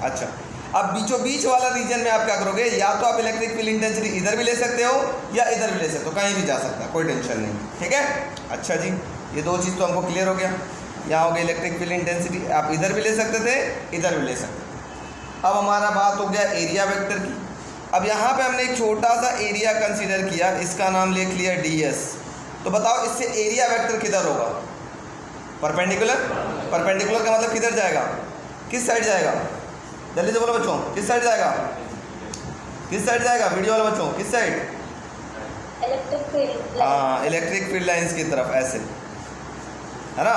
Speaker 2: अच्छा, अब बीचों बीच वाला रीजन में आप क्या करोगे, या तो आप इलेक्ट्रिक फील्ड इंटेंसिटी इधर भी ले सकते हो या इधर भी ले सकते हो, कहीं भी जा सकता है, कोई टेंशन नहीं, ठीक है। अच्छा जी, ये दो चीज़ तो हमको क्लियर हो गया। यहाँ हो गया इलेक्ट्रिक फील्ड इंटेंसिटी, आप इधर भी ले सकते थे, इधर भी ले सकते थे। अब हमारा बात हो गया एरिया वेक्टर की। अब यहाँ पे हमने एक छोटा सा एरिया कंसीडर किया, इसका नाम लिख लिया ds। तो बताओ इससे एरिया वेक्टर किधर होगा, परपेंडिकुलर। परपेंडिकुलर का मतलब किधर जाएगा, किस साइड जाएगा, जल्दी से बोलो बच्चों, किस साइड जाएगा, किस साइड जाएगा, वीडियो वाले बच्चों, किस साइड,
Speaker 3: इलेक्ट्रिक फील्ड,
Speaker 2: हाँ, इलेक्ट्रिक फील्ड लाइंस की तरफ, ऐसे, है ना।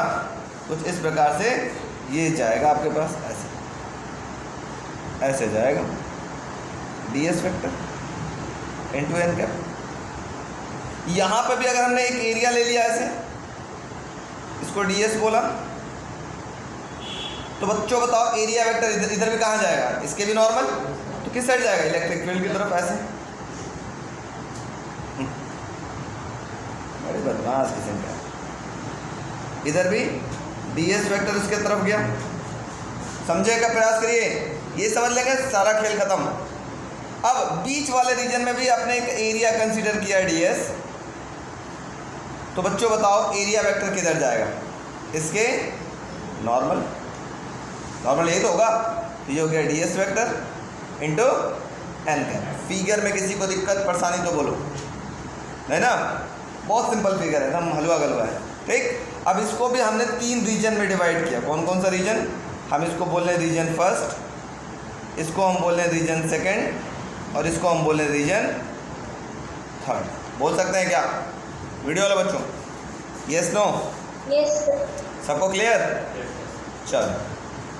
Speaker 2: कुछ इस प्रकार से ये जाएगा आपके पास, ऐसे ऐसे जाएगा ds vector into n cap. यहाँ पे भी अगर हमने एक एरिया ले लिया ऐसे, इसको ds बोला, तो बच्चों बताओ एरिया वेक्टर इधर इधर भी कहाँ जाएगा, इसके भी नॉर्मल, तो किस साइड जाएगा, इलेक्ट्रिक फील्ड की तरफ, ऐसे। बड़े बदमाश किस्म का, इधर भी ds वेक्टर उसके तरफ गया। समझे का प्रयास करिए, ये समझ लेंगे सारा खेल खत्म। अब बीच वाले रीजन में भी आपने एक एरिया कंसीडर किया ds, तो बच्चों बताओ एरिया वेक्टर किधर जाएगा? इसके नॉर्मल, नॉर्मल ये तो होगा, ये हो गया ds vector into N cap. Figure में किसी को दिक्कत परेशानी तो बोलो, है ना? बहुत सिंपल फिगर है, एकदम हलवा गलवा है। ठीक, अब इसको भी हमने 3 रीजन में डिवाइड किया। कौन कौन सा रीजन? हम इसको बोल रहे हैं रीजन फर्स्ट, इसको हम बोल रहे हैं रीजन सेकेंड, और इसको हम बोल रहे हैं रीजन थर्ड। बोल सकते हैं क्या वीडियो वाले बच्चों? Yes no?
Speaker 3: यस
Speaker 2: सबको क्लियर? चलो,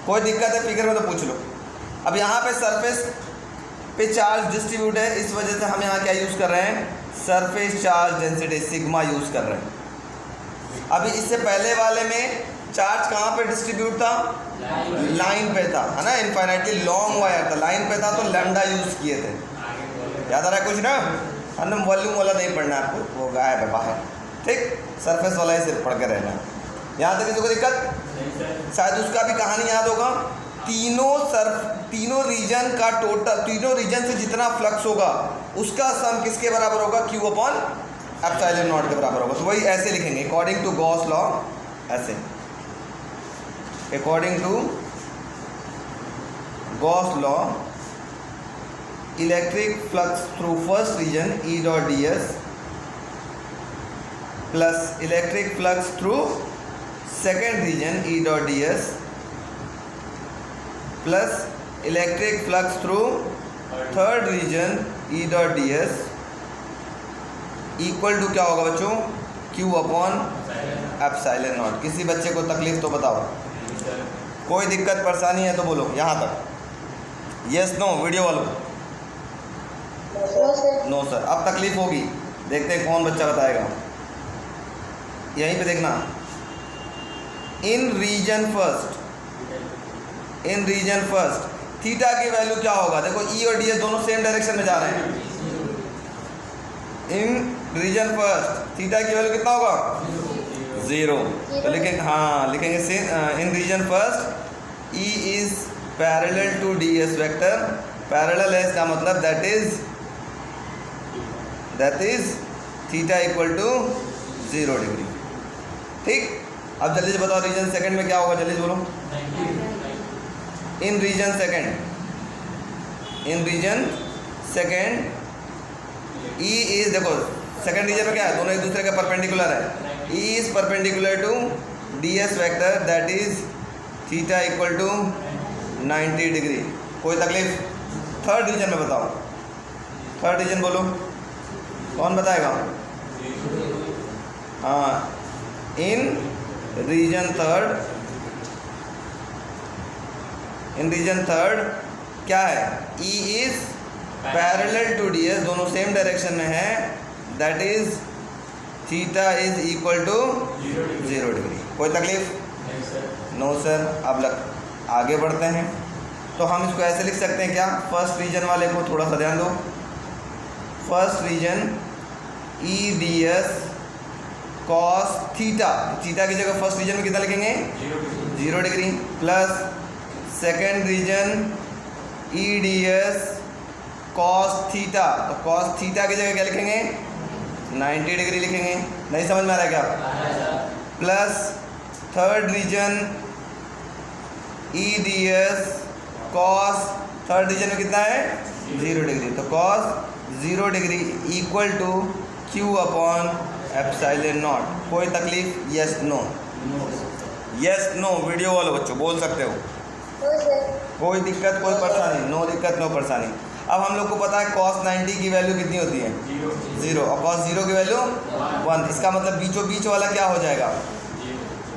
Speaker 2: कोई दिक्कत है फिगर में तो पूछ लो। अब यहाँ पे सरफेस पे चार्ज डिस्ट्रीब्यूट है, इस वजह से हम यहाँ क्या यूज़ कर रहे हैं? Surface charge density sigma use कर रहे हैं। अभी इससे पहले वाले में चार्ज कहाँ पे डिस्ट्रीब्यूट था? लाइन पे था, है ना? इनफाइनाइटली लॉन्ग वायर था, लाइन पे था, तो लैम्डा यूज़ किए थे। याद आ रहा है कुछ ना? हमने वॉल्यूम वाला नहीं पढ़ना है आपको, वो गायब है बाहर। ठीक, सरफेस वाला ही सिर्फ पढ़ के रहना है। यहाँ तक किसी को दिक्कत? शायद उसका भी कहानी याद होगा। तीनों रीजन का टोटल, तीनों रीजन से जितना फ्लक्स होगा उसका सम किसके बराबर होगा? Q अपॉन एप्सिलॉन नॉट के बराबर होगा। तो वही ऐसे लिखेंगे अकॉर्डिंग टू गॉस लॉ, ऐसे according to Gauss law electric flux through first region E dot ds plus electric flux through second region E dot ds plus electric flux through third region E dot ds equal to क्या होगा बच्चों? Q upon epsilon not. किसी बच्चे को तकलीफ तो बताओ, कोई दिक्कत परेशानी है तो बोलो यहाँ तक। यस नो वीडियो वालों? No sir. अब तकलीफ होगी, देखते हैं कौन बच्चा बताएगा। यहीं पे देखना, इन रीजन फर्स्ट थीटा की वैल्यू क्या होगा? देखो E और ds दोनों सेम डायरेक्शन में जा रहे हैं। इन रीजन फर्स्ट थीटा की वैल्यू कितना होगा? 0। तो लिखेंगे, हाँ लिखेंगे in region first E is parallel to ds vector. Parallel है इसका मतलब that is theta equal to 0 degree. ठीक, अब जल्दी से बताओ रीजन सेकंड में क्या होगा? जल्दी से बोलो। इन रीजन सेकंड E इज, देखो सेकंड रीजन में क्या है? दोनों एक दूसरे के परपेंडिकुलर है। E is perpendicular to ds vector that is theta equal to 90 degree. कोई तकलीफ? थर्ड रीजन में बताओ, थर्ड रीजन बोलो, कौन बताएगा? हाँ, इन रीजन थर्ड क्या है? E is parallel to ds, दोनों सेम डायरेक्शन में है, that is theta is equal to 0 degree. कोई तकलीफ? No sir. अब आगे बढ़ते हैं, तो हम इसको ऐसे लिख सकते हैं क्या? फर्स्ट रीजन वाले को थोड़ा सा ध्यान दो। First region E ds cos theta, theta की जगह फर्स्ट रीजन में कितना लिखेंगे? 0 degree, plus second region E ds cos theta, तो कॉस थीटा की जगह क्या लिखेंगे? 90 डिग्री लिखेंगे। नहीं समझ में आ रहा है क्या? Plus third region E ds cos, third region में कितना है? 0 डिग्री, तो cos 0 degree equal to Q upon epsilon not. कोई तकलीफ? Yes no? Yes no video वाले बच्चों बोल सकते हो। कोई दिक्कत, कोई परेशानी? नो दिक्कत, नो परेशानी। अब हम लोग को पता है cos 90 की वैल्यू कितनी होती है? 0, और cos 0 की वैल्यू 1। इसका मतलब बीचों बीच वाला क्या हो जाएगा?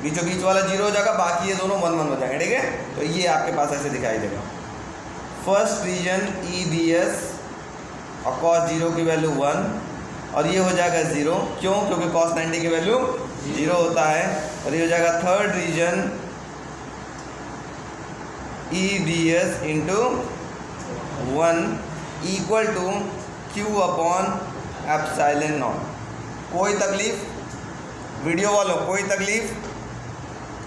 Speaker 2: बीचों बीच वाला 0 हो जाएगा, बाकी ये दोनों 1 1 हो जाएंगे। ठीक है, तो ये आपके पास ऐसे दिखाई देगा। फर्स्ट रीजन E ds और cos 0 की वैल्यू 1, और ये हो जाएगा 0। क्यों? क्योंकि cos 90 की वैल्यू 0 होता है। और ये हो जाएगा third region E ds into 1 equal to Q upon epsilon not. कोई तकलीफ वीडियो वालों? कोई तकलीफ?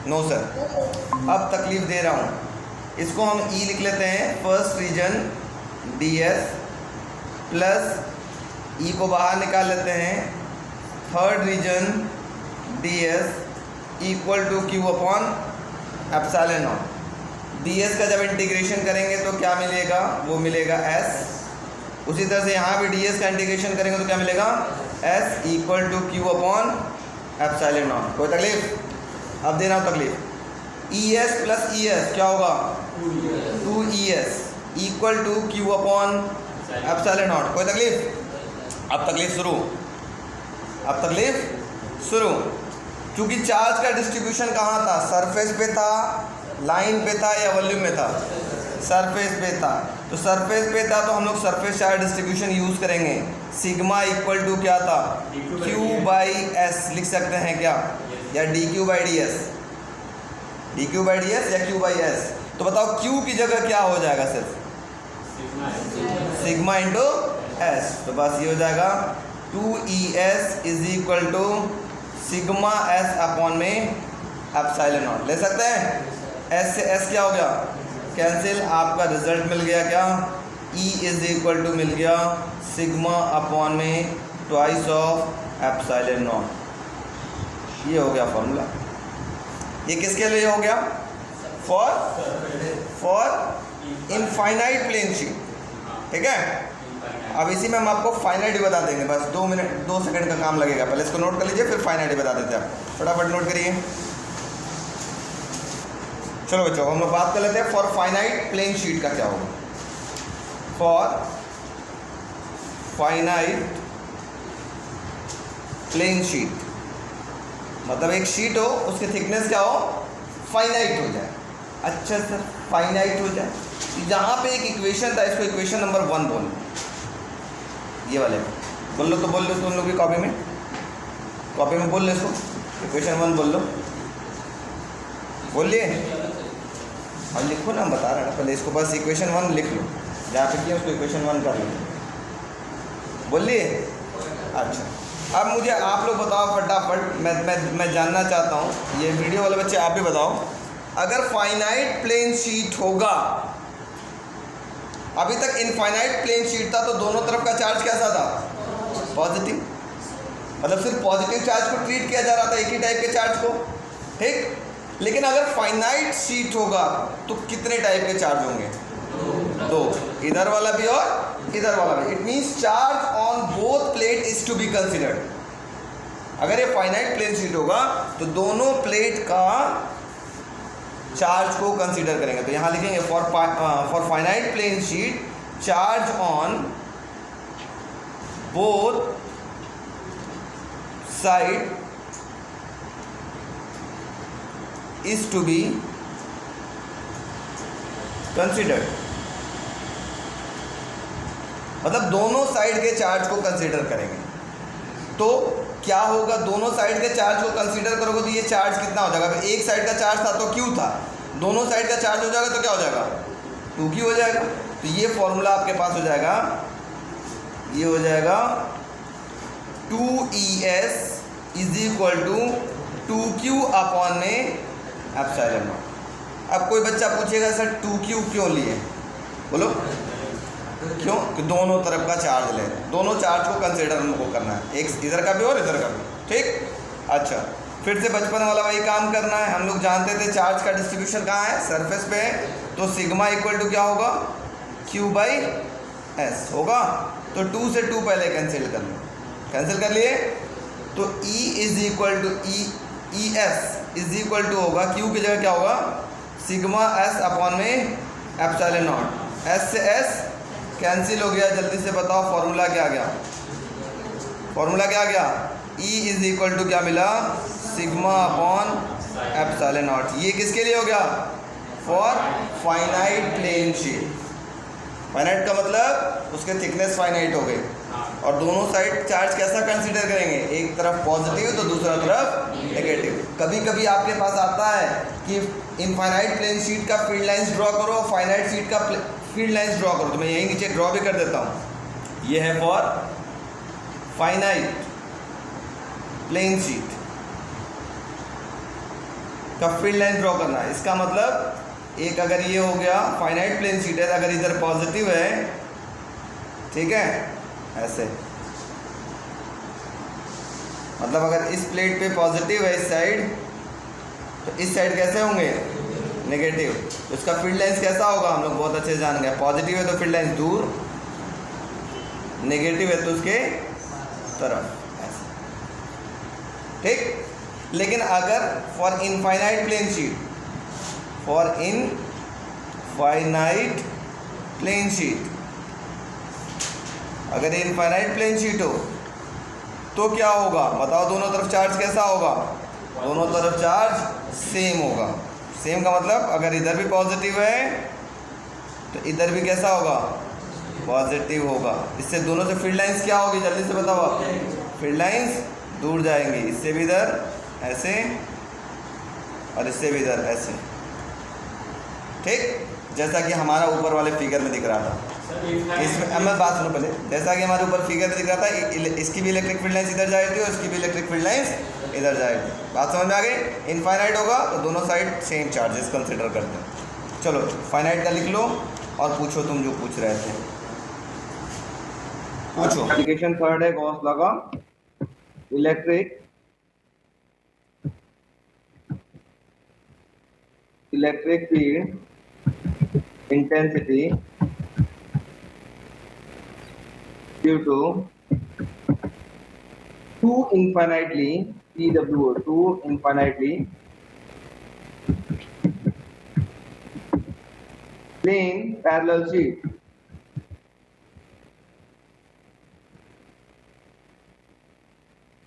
Speaker 2: No sir.
Speaker 3: No sir.
Speaker 2: अब तकलीफ दे रहा हूँ, इसको हम ई लिख लेते हैं, first region ds plus E को बाहर निकाल लेते हैं, third region ds equal to Q upon epsilon not. ds का जब इंटीग्रेशन करेंगे तो क्या मिलेगा, वो मिलेगा s। उसी तरह से यहाँ भी ds का इंटीग्रेशन करेंगे तो क्या मिलेगा, s equal to Q upon epsilon not. कोई तकलीफ? अब दे रहा हूँ तकलीफ, ES प्लस ES क्या होगा, 2ES equal to Q upon epsilon not. कोई तकलीफ? अब तकलीफ शुरू, अब तकलीफ शुरू। क्योंकि चार्ज का डिस्ट्रीब्यूशन कहाँ था, सरफेस पे था, लाइन पे था या वॉल्यूम में था, सरफेस पे था। तो सरफेस पे था तो हम लोग सरफेस चार्ज डिस्ट्रीब्यूशन यूज़ करेंगे। सिग्मा इक्वल टू क्या था, Q बाई एस लिख सकते हैं क्या, या DQ by DS, DQ by DS या Q बाई S। तो बताओ Q की जगह क्या हो जाएगा, सिर्फ सिग्मा इंटू एस। तो बस ये हो जाएगा 2ES is equal to sigma S upon में एप्सिलॉन नॉट। ले सकते हैं, S से S क्या हो गया, कैंसिल, आपका रिजल्ट मिल गया क्या, E इज इक्वल टू मिल गया सिग्मा अपॉन में ट्वाइस ऑफ एप्सिलॉन नॉट। ये हो गया फॉर्मूला। ये किसके लिए हो गया, फॉर इनफाइनाइट प्लेन शीट। ठीक है, अब इसी में हम आपको फाइनाइट बता देंगे, बस 2 सेकंड का काम लगेगा। पहले इसको नोट कर लीजिए, फिर फाइनाइट बता देते हैं। आप फटाफट नोट करिए। चलो बच्चों, हम लोग बात कर लेते हैं फॉर फाइनाइट प्लेन शीट का क्या होगा। फॉर फाइनाइट प्लेन शीट मतलब एक शीट हो, उसकी थिकनेस क्या हो, फाइनाइट हो जाए। अच्छा सर, फाइनाइट हो जाए, यहाँ पे एक इक्वेशन था, इसको इक्वेशन नंबर 1 बोल, ये वाले बोल लो। तो बोल लो तुम लोग की कॉपी में बोल लो, इसको इक्वेशन 1 बोल लो, बोलिए। और लिखो ना, बता रहा है ना, पहले इसको बस इक्वेशन 1 लिख लो, जहाँ पे किया उसको इक्वेशन 1 कर लो, बोलिए। अच्छा, अब मुझे आप लोग बताओ फटाफट, मैं जानना चाहता हूँ, ये वीडियो वाले बच्चे आप भी बताओ, अगर फाइनाइट प्लेन शीट होगा, अभी तक इनफाइनाइट प्लेन शीट था, तो दोनों तरफ का चार्ज कैसा था, पॉजिटिव, मतलब सिर्फ पॉजिटिव चार्ज को ट्रीट किया जा रहा था, एक ही टाइप के चार्ज को। ठीक, लेकिन अगर फाइनाइट शीट होगा तो कितने टाइप के चार्ज होंगे, 2, इधर वाला भी और इधर वाला भी। It means charge on both plate is to be considered. अगर ये फाइनाइट प्लेन शीट होगा तो दोनों प्लेट का चार्ज को कंसीडर करेंगे। तो यहाँ लिखेंगे for finite plane sheet charge on both side is to be considered, मतलब दोनों साइड के चार्ज को कंसीडर करेंगे। तो क्या होगा, दोनों साइड के चार्ज को कंसीडर करोगे तो ये चार्ज कितना हो जाएगा, एक साइड का चार्ज था तो Q था, दोनों साइड का चार्ज हो जाएगा तो क्या हो जाएगा, 2Q हो जाएगा। तो ये फॉर्मूला आपके पास हो जाएगा, ये हो जाएगा 2ES is equal to 2Q upon में एप्सिलॉन नॉट। अब कोई बच्चा पूछेगा सर 2Q क्यों लिए, बोलो क्यों, कि दोनों तरफ का चार्ज ले, दोनों चार्ज को कंसीडर हमको करना है, एक इधर का भी और इधर का भी। ठीक, अच्छा, फिर से बचपन वाला वही काम करना है। हम लोग जानते थे चार्ज का डिस्ट्रीब्यूशन कहाँ है, सरफेस पे है, तो सिग्मा इक्वल टू क्या होगा, Q बाई एस होगा। तो 2 से 2 पहले कैंसिल कर लो, कैंसिल कर लिए, तो E is equal to ES is equal to होगा, Q की जगह क्या होगा, सिग्मा S अपॉन में एप्सिलॉन नॉट। S से S कैंसिल हो गया, जल्दी से बताओ फॉर्मूला क्या आ गया, फॉर्मूला क्या आ गया, E इज इक्वल टू क्या मिला, सिग्मा अपॉन एप्सिलॉन नॉट। ये किसके लिए हो गया, for finite plane sheet. Finite का मतलब उसके थिकनेस फाइनाइट हो गए, और दोनों साइड चार्ज कैसा कंसीडर करेंगे, एक तरफ पॉजिटिव तो दूसरा तरफ नेगेटिव। कभी कभी आपके पास आता है कि इनफाइनाइट प्लेन शीट का फील्ड लाइंस ड्रॉ करो, फाइनाइट शीट का फील्ड लाइंस ड्रॉ करो, तो मैं यहीं नीचे ड्रॉ भी कर देता हूँ। ये है फॉर फाइनाइट प्लेन शीट। उसका फील्ड लाइन ड्रॉ करना है। इसका मतलब एक अगर ये हो गया फाइनाइट प्लेन शीट है, अगर इधर पॉजिटिव है, ठीक है, ऐसे मतलब अगर इस प्लेट पे पॉजिटिव है इस साइड, तो इस साइड कैसे होंगे, नेगेटिव। तो इसका फील्ड लाइंस कैसा होगा हम लोग बहुत अच्छे से जान गए। पॉजिटिव है तो फील्ड लाइंस दूर, नेगेटिव है तो उसके तरफ, ऐसे, ठीक। लेकिन अगर for infinite plane sheet, for infinite plane sheet, अगर इनफाइनाइट प्लेन शीट हो तो क्या होगा बताओ, दोनों तरफ चार्ज कैसा होगा, दोनों तरफ चार्ज सेम होगा। सेम का मतलब अगर इधर भी पॉजिटिव है तो इधर भी कैसा होगा, पॉजिटिव होगा। इससे दोनों से फील्ड लाइंस क्या होगी, जल्दी से बताओ आप, फील्ड लाइंस दूर जाएंगी। इससे भी इधर ऐसे और इससे भी इधर ऐसे, ठीक, जैसा कि हमारा ऊपर वाले फिगर में दिख रहा था। इसमें अब मैं बात सुनो पहले, जैसा कि हमारे ऊपर फिगर में दिख रहा था, इसकी भी इलेक्ट्रिक फील्ड लाइंस इधर जाएगी और इसकी भी इलेक्ट्रिक फील्ड लाइंस इधर जाएगी। बात समझ में आ गई। इनफाइनाइट होगा तो दोनों साइड सेम चार्जेस कंसिडर करते हैं। चलो फाइनाइट का लिख लो और पूछो तुम जो पूछ रहे थे, पूछो। एप्लीकेशन थर्ड है गॉस लॉ का, electric field intensity due to two infinitely PWO, two infinitely plane parallel sheet.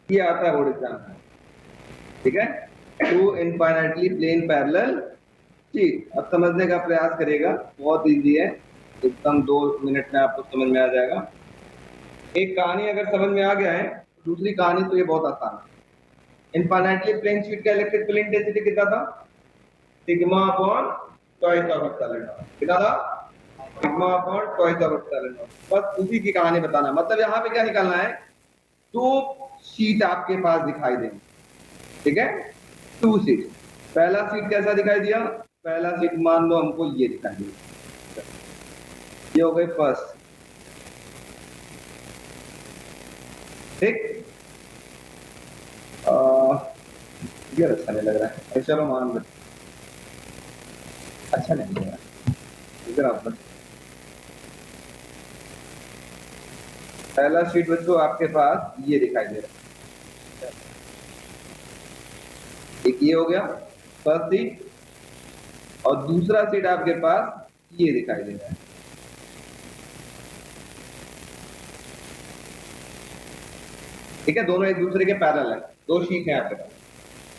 Speaker 2: ये आता है बोर्ड एग्जाम में, ठीक है, two infinitely plane parallel sheet. अब समझने का प्रयास करेगा, बहुत इजी है, एकदम 2 मिनट में आपको समझ में आ जाएगा। एक कहानी अगर समझ में आ गया है, दूसरी कहानी तो ये बहुत आसान है। इनफाइनाइटली प्लेन शीट का इलेक्ट्रिक फील्ड इंटेंसिटी कितना था, sigma upon twice of epsilon not. कितना था, sigma upon twice of epsilon not. बस उसी की कहानी बताना, मतलब यहाँ पे क्या निकालना है, 2 शीट आपके पास दिखाई देंगे, ठीक है, 2 शीट। पहला शीट कैसा दिखाई दिया, पहला शीट मान लो हमको ये दिखाई दिया, ये हो गई फर्स्ट, ठीक। ये अच्छा नहीं लग रहा है, चलो मान लो अच्छा नहीं लग रहा है, इधर आप पहला शीट बच्चों आपके पास ये दिखाई दे रहा है, एक ये हो गया फर्स्ट शीट, और दूसरा शीट आपके पास ये दिखाई दे रहा है, ठीक है। दोनों एक दूसरे के पैरेलल है, 2 शीट है आपके पास,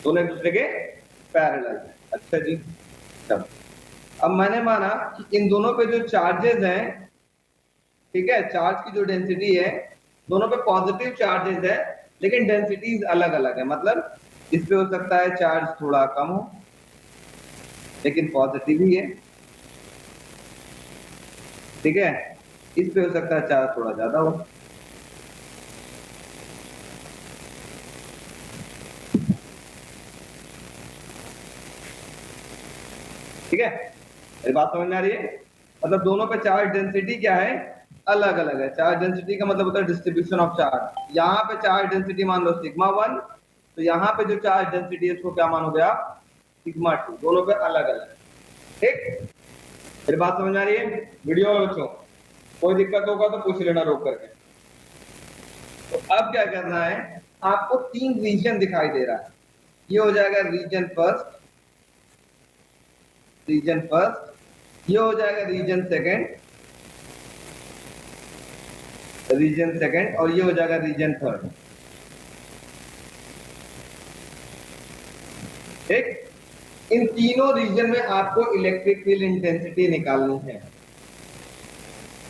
Speaker 2: दोनों एक दूसरे के पैरेलल है। अच्छा जी, चलो अब मैंने माना कि इन दोनों पे जो चार्जेस हैं, ठीक है, चार्ज की जो डेंसिटी है, दोनों पे पॉजिटिव चार्जेस है, लेकिन डेंसिटीज अलग अलग है। मतलब इस पे हो सकता है चार्ज थोड़ा कम हो लेकिन पॉजिटिव ही है, ठीक है, इस पे हो सकता है चार्ज थोड़ा ज्यादा हो। ठीक है, मेरी बात समझ में आ रही है। मतलब दोनों पे चार्ज डेंसिटी क्या है, अलग अलग है। चार्ज डेंसिटी का मतलब होता है डिस्ट्रीब्यूशन ऑफ चार्ज। यहाँ पे चार्ज डेंसिटी मान लो सिग्मा 1, तो यहाँ पे जो चार्ज डेंसिटी है उसको क्या मानोगे आप, सिग्मा 2। दोनों पे अलग अलग, ठीक। मेरी बात समझ में आ रही है। वीडियो में बच्चों कोई दिक्कत होगा तो पूछ लेना रोक करके। तो अब क्या करना है, आपको 3 रीजन दिखाई दे रहा है। ये हो जाएगा रीजन फर्स्ट, रीजन फर्स्ट, ये हो जाएगा रीजन सेकंड, रीजन सेकंड, और ये हो जाएगा रीजन थर्ड, ठीक। इन तीनों रीजन में आपको इलेक्ट्रिक फील्ड इंटेंसिटी निकालनी है।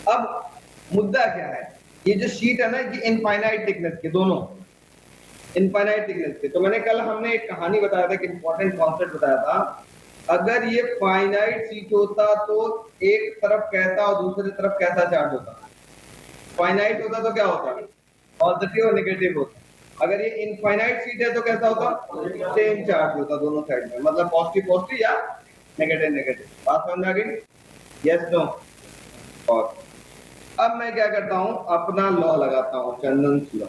Speaker 2: अब मुद्दा क्या है, ये जो शीट है ना, ये इनफाइनाइट थिकनेस के, दोनों इनफाइनाइट थिकनेस के। तो मैंने कल हमने एक कहानी बताया था, कि इंपॉर्टेंट कॉन्सेप्ट बताया था, अगर ये फाइनाइट शीट होता तो एक तरफ कैसा और दूसरी तरफ कैसा चार्ज होता। फाइनाइट होता तो क्या होता, पॉजिटिव और नेगेटिव होता। अगर ये इनफाइनाइट शीट है तो कैसा होता, सेम चार्ज होता दोनों साइड में, मतलब पॉजिटिव पॉजिटिव या नेगेटिव नेगेटिव। बात समझ में आ गई? Yes no? और अब मैं क्या करता हूं, अपना लॉ लगाता हूं, चंदन्स लॉ।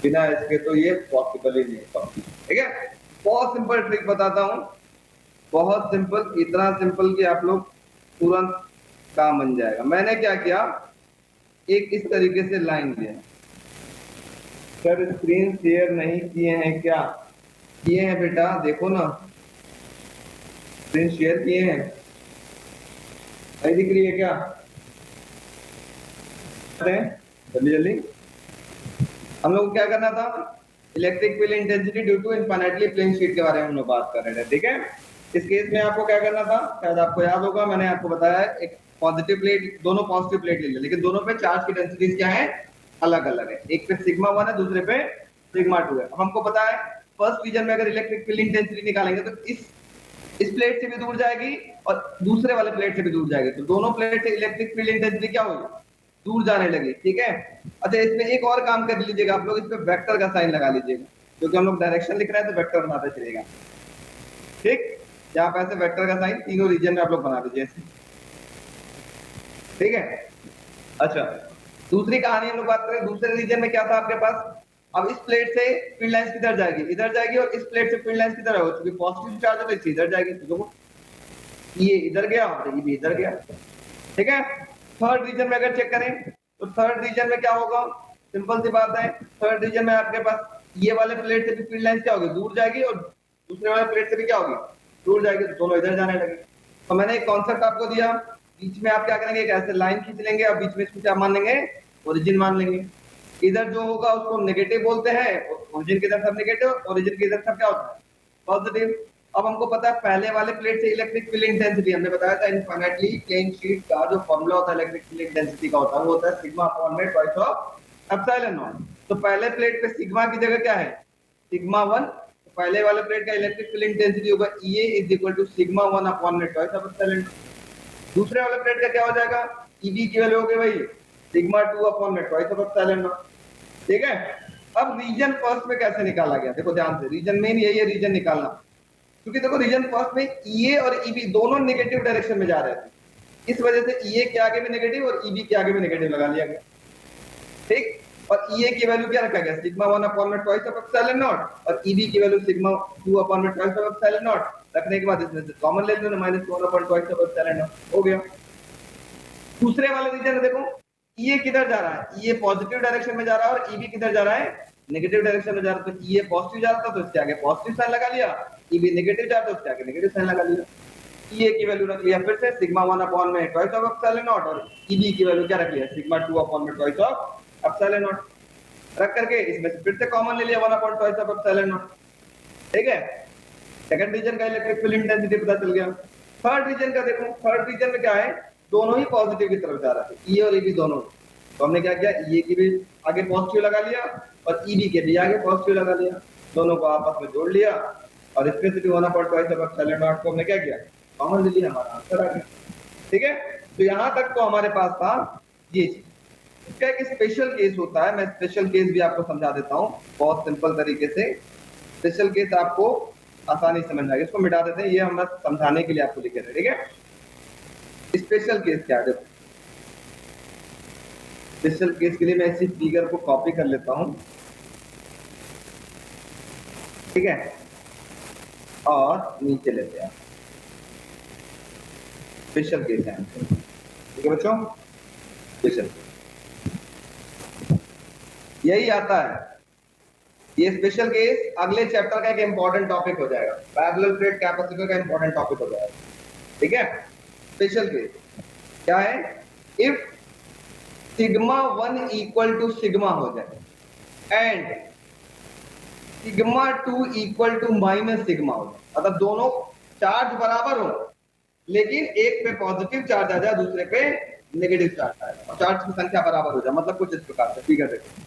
Speaker 2: बिना इसके तो ये पॉसिबल ही नहीं होता। ठीक है, बहुत सिंपल ट्रिक बताता हूं, बहुत सिंपल, इतना सिंपल कि आप लोग तुरंत काम बन जाएगा। मैंने क्या किया, एक इस तरीके से लाइन दिया। सर स्क्रीन शेयर नहीं किए हैं क्या? किए हैं बेटा, देखो ना, स्क्रीन शेयर किए हैं, नहीं दिख रही है क्या? जल्दी जल्दी। हम लोग को क्या करना था, electric field intensity due to infinitely plane sheet के बारे में हम लोग बात कर रहे थे। ठीक है, इस केस में आपको क्या करना था, शायद आपको याद होगा, मैंने आपको बताया एक पॉजिटिव प्लेट, दोनों पॉजिटिव प्लेट ले लिया, लेकिन दोनों पे चार्ज की डेंसिटीज क्या है, अलग अलग है। एक पे सिग्मा 1 है, दूसरे पे सिग्मा 2 है। अब हमको पता है फर्स्ट रीजन में अगर इलेक्ट्रिक फील्ड इंटेंसिटी निकालेंगे तो इस प्लेट से भी दूर जाएगी और दूसरे वाले प्लेट से भी दूर जाएगी, तो दोनों प्लेट से इलेक्ट्रिक फील्ड इंटेंसिटी क्या होगी, दूर जाने लगी। ठीक है, अच्छा इसमें एक और काम कर लीजिएगा आप लोग, इस पे वेक्टर का साइन लगा लीजिएगा, क्योंकि हम लोग डायरेक्शन लिख रहे हैं तो वेक्टर बनाते चलेगा। ठीक, यहाँ पे ऐसे वेक्टर का साइन तीनों रीजन में आप लोग बना दीजिए। ठीक है, अच्छा दूसरी कहानी हम लोग बात करें, दूसरे रीजन में क्या था आपके पास, अब इस प्लेट से फील्ड लाइंस किधर जाएगी, इधर जाएगी, और इस प्लेट से फील्ड लाइंस किधर होगी, क्योंकि पॉजिटिव चार्ज है तो इधर जाएगी, तो ये इधर गया और ये भी इधर गया। ठीक है, थर्ड रीजन में अगर चेक करें तो थर्ड रीजन में क्या होगा, सिंपल सी बात है, थर्ड रीजन में आपके पास ये वाले प्लेट से भी फील्ड लाइंस क्या होगी, दूर जाएगी, और दूसरे वाले प्लेट से भी क्या होगी, दूर जाएगी, तो दोनों इधर जाने लगे। तो मैंने एक कॉन्सेप्ट आपको दिया, बीच में आप क्या करेंगे, एक ऐसे लाइन खींच लेंगे और बीच में इसको क्या मान लेंगे, ओरिजिन मान लेंगे। इधर जो होगा उसको नेगेटिव बोलते हैं, ओरिजिन की तरफ नेगेटिव, ओरिजिन की तरफ क्या होता है, पॉजिटिव। अब हमको पता है पहले वाले प्लेट से इलेक्ट्रिक फील्ड इंटेंसिटी हमने बताया था, इनफाइनाइटली प्लेन शीट का जो फॉर्मूला होता है इलेक्ट्रिक फील्ड इंटेंसिटी का होता है, वो होता है सिग्मा अपॉन में ट्वाइस ऑफ एप्सिलॉन नॉट। तो पहले प्लेट पे सिग्मा की जगह क्या है, सिग्मा 1, तो पहले वाले प्लेट का इलेक्ट्रिक फील्ड इंटेंसिटी होगा EA is equal to sigma 1 upon में ट्वाइस ऑफ एप्सिलॉन। दूसरे वाले प्लेट का क्या हो जाएगा, EB की वैल्यू हो गई भाई सिग्मा 2 अपॉन में ट्वाइस ऑफ एप्सिलॉन। ठीक है, अब रीजन फर्स्ट में कैसे निकाला गया, देखो ध्यान से, रीजन मेन यही है, रीजन निकालना, क्योंकि देखो रीजन फर्स्ट में EA और EB दोनों नेगेटिव डायरेक्शन में जा रहे थे, इस वजह से EA के आगे भी नेगेटिव और EB के आगे भी नेगेटिव लगा लिया गया। ठीक, और EA की वैल्यू क्या रखा गया, सिग्मा 1 अपॉन में ट्वाइस ऑफ एप्सिलॉन नॉट, और EB की वैल्यू सिग्मा 2 अपॉन में ट्वाइस ऑफ एप्सिलॉन नॉट रखने के बाद इसमें से कॉमन ले लो, -1 upon twice of epsilon not हो गया। दूसरे वाले रीजन में देखो EA किधर जा रहा है, EA पॉजिटिव डायरेक्शन में जा रहा है और EB किधर जा रहा है, नेगेटिव डायरेक्शन में जा रहा है। तो EA पॉजिटिव जा रहा था तो इसके आगे पॉजिटिव साइन लगा लिया, EB नेगेटिव जा रहा था तो इसके आगे नेगेटिव साइन लगा लिया। EA की वैल्यू रख लिया फिर से सिग्मा 1 अपॉन में ट्वाइस ऑफ एप्सिलॉन नॉट, और EB की वैल्यू क्या रख लिया, सिग्मा 2 अपॉन में ट्वाइस ऑफ एप्सिलॉन नॉट रख करके इसमें से फिर से कॉमन ले लिया 1 upon twice of epsilon not. ठीक है, सेकंड रीजन का इलेक्ट्रिक फील्ड इंटेंसिटी पता चल गया। थर्ड रीजन का देखो, थर्ड रीजन में क्या है, दोनों ही पॉजिटिव की तरफ जा रहे थे, EA और EB दोनों, तो हमने क्या किया, EA की भी आगे पॉजिटिव लगा लिया और EB के भी आगे पॉजिटिव लगा लिया, दोनों को आपस में जोड़ लिया और इसमें से भी 1 upon twice of epsilon not को हमने क्या किया, कॉमन ले लिया, हमारा आंसर आ गया। ठीक है, तो यहां तक तो हमारे पास था ये चीज। इसका एक स्पेशल केस होता है, मैं स्पेशल केस भी आपको समझा देता हूं बहुत सिंपल तरीके से, स्पेशल केस आपको आसानी समझ आएगा। इसको मिटा देते हैं, ये हम बस समझाने के लिए आपको लिखे थे। ठीक है, स्पेशल केस क्या है, स्पेशल केस के लिए मैं इसी फिगर को कॉपी कर लेता हूं, ठीक है, और नीचे लेते हैं, स्पेशल केस है, ठीक है बच्चों, स्पेशल यही आता है। ये स्पेशल केस अगले चैप्टर का एक इंपॉर्टेंट टॉपिक हो जाएगा, पैरेलल प्लेट कैपेसिटर का इंपॉर्टेंट टॉपिक हो जाएगा। ठीक है, स्पेशल केस क्या है, if sigma 1 equal to sigma हो जाए and sigma 2 equal to minus sigma हो जाए, मतलब दोनों चार्ज बराबर हो लेकिन एक पे पॉजिटिव चार्ज आ जाए दूसरे पे नेगेटिव चार्ज आ जाए और चार्ज की संख्या बराबर हो जाए, मतलब कुछ इस प्रकार से। फिगर देखो,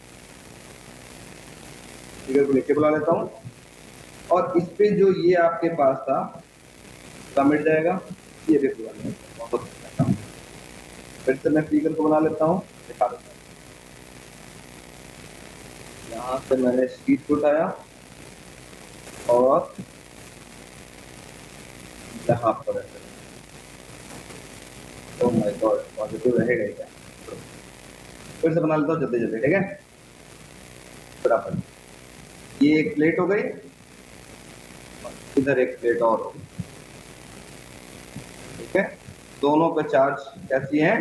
Speaker 2: फिगर को लिख के बुला लेता हूं, और इस पे जो ये आपके पास था मिट जाएगा, ये भी बुला लेता हूं, फिर से मैं फिगर को बना लेता हूं, दिखा देता हूं। यहाँ से मैंने शीट को उठाया और यहाँ पर रखा। ओह माय गॉड, पॉजिटिव रहेगा ही क्या? फिर से बना लेता हूँ जल्दी जल्दी, ठीक है? बराबर, ये एक प्लेट हो गई, इधर एक प्लेट और हो गई, ठीक है? दोनों पे चार्ज कैसी है?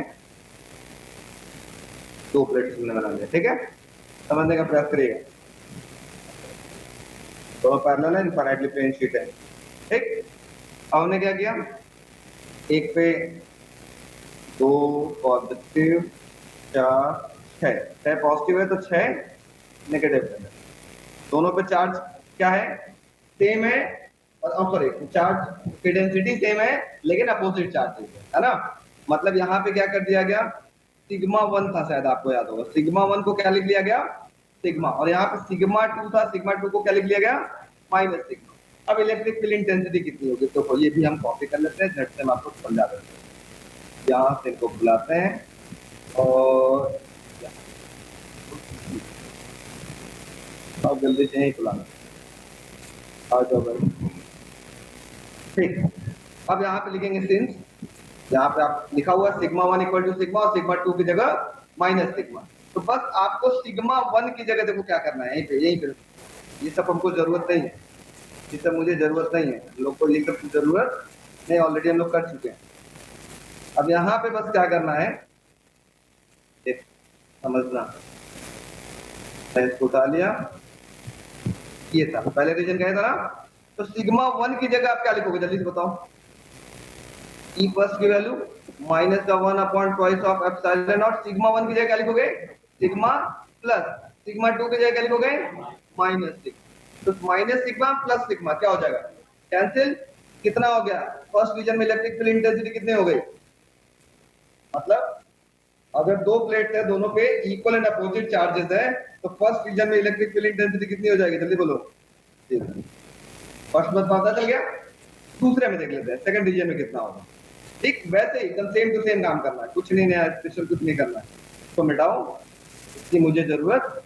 Speaker 2: 2 प्लेट हमने बना लिया, ठीक है? समझने का प्रयास करिएगा। दोनों पैरेलल है, इनफाइनाइटली प्लेन शीट है, ठीक? अब हमने क्या किया? एक पे 2 पॉजिटिव, 4, 6 पॉजिटिव है तो 6 नेगेटिव है। दोनों पे चार्ज क्या है? सेम है, और सॉरी चार्ज की डेंसिटी सेम है लेकिन अपोजिट चार्ज है ना? मतलब यहाँ पे क्या कर दिया गया? सिग्मा 1 था, शायद आपको याद होगा। सिग्मा 1 को क्या लिख लिया गया? सिग्मा, और यहाँ पे सिग्मा 2 था, सिग्मा 2 को क्या लिख लिया गया? Minus sigma. अब इलेक्ट्रिक फील्ड इंटेंसिटी कितनी होगी? तो ये भी हम कॉपी कर लेते हैं, झट से हम आपको समझा देते हैं। यहाँ से इनको बुलाते हैं और अब जल्दी से यही बुलाना, आ जाओ भाई, ठीक। अब यहाँ पे लिखेंगे सिंस, यहाँ पे आप लिखा हुआ सिग्मा 1 इक्वल टू सिग्मा और सिग्मा 2 की जगह माइनस सिग्मा। तो बस आपको सिग्मा 1 की जगह देखो क्या करना है, यहीं पे ये सब हमको जरूरत नहीं है, ये सब मुझे जरूरत नहीं है, लोग को ये सब जरूरत नहीं, ऑलरेडी हम लोग कर चुके हैं। अब यहाँ पे बस क्या करना है, एक समझना, इसको उठा लिया, ये था पहले रीजन क्या था ना? तो सिग्मा 1 की जगह आप क्या लिखोगे? जल्दी से बताओ। ई फर्स्ट की वैल्यू माइनस का 1 upon twice of epsilon not. Sigma 1 की जगह क्या लिखोगे? सिग्मा प्लस, सिग्मा 2 की जगह क्या लिखोगे? Minus sigma. तो माइनस सिग्मा प्लस सिग्मा क्या हो जाएगा? कैंसिल। कितना हो गया? फर्स्ट रीजन में इलेक्ट्रिक फील्ड इंटेंसिटी कितनी हो गई? मतलब अगर 2 प्लेट है, दोनों पे इक्वल एंड अपोजिट चार्जेस है, तो फर्स्ट रीजन में इलेक्ट्रिक फील्ड इंटेंसिटी कितनी हो जाएगी? जल्दी बोलो। फर्स्ट में पता चल गया, दूसरे में देख लेते हैं सेकंड रीजन में कितना होगा। ठीक वैसे ही एकदम सेम टू सेम काम करना है, कुछ नहीं नया स्पेशल कुछ नहीं करना है। तो मिटाओ, इसकी मुझे जरूरत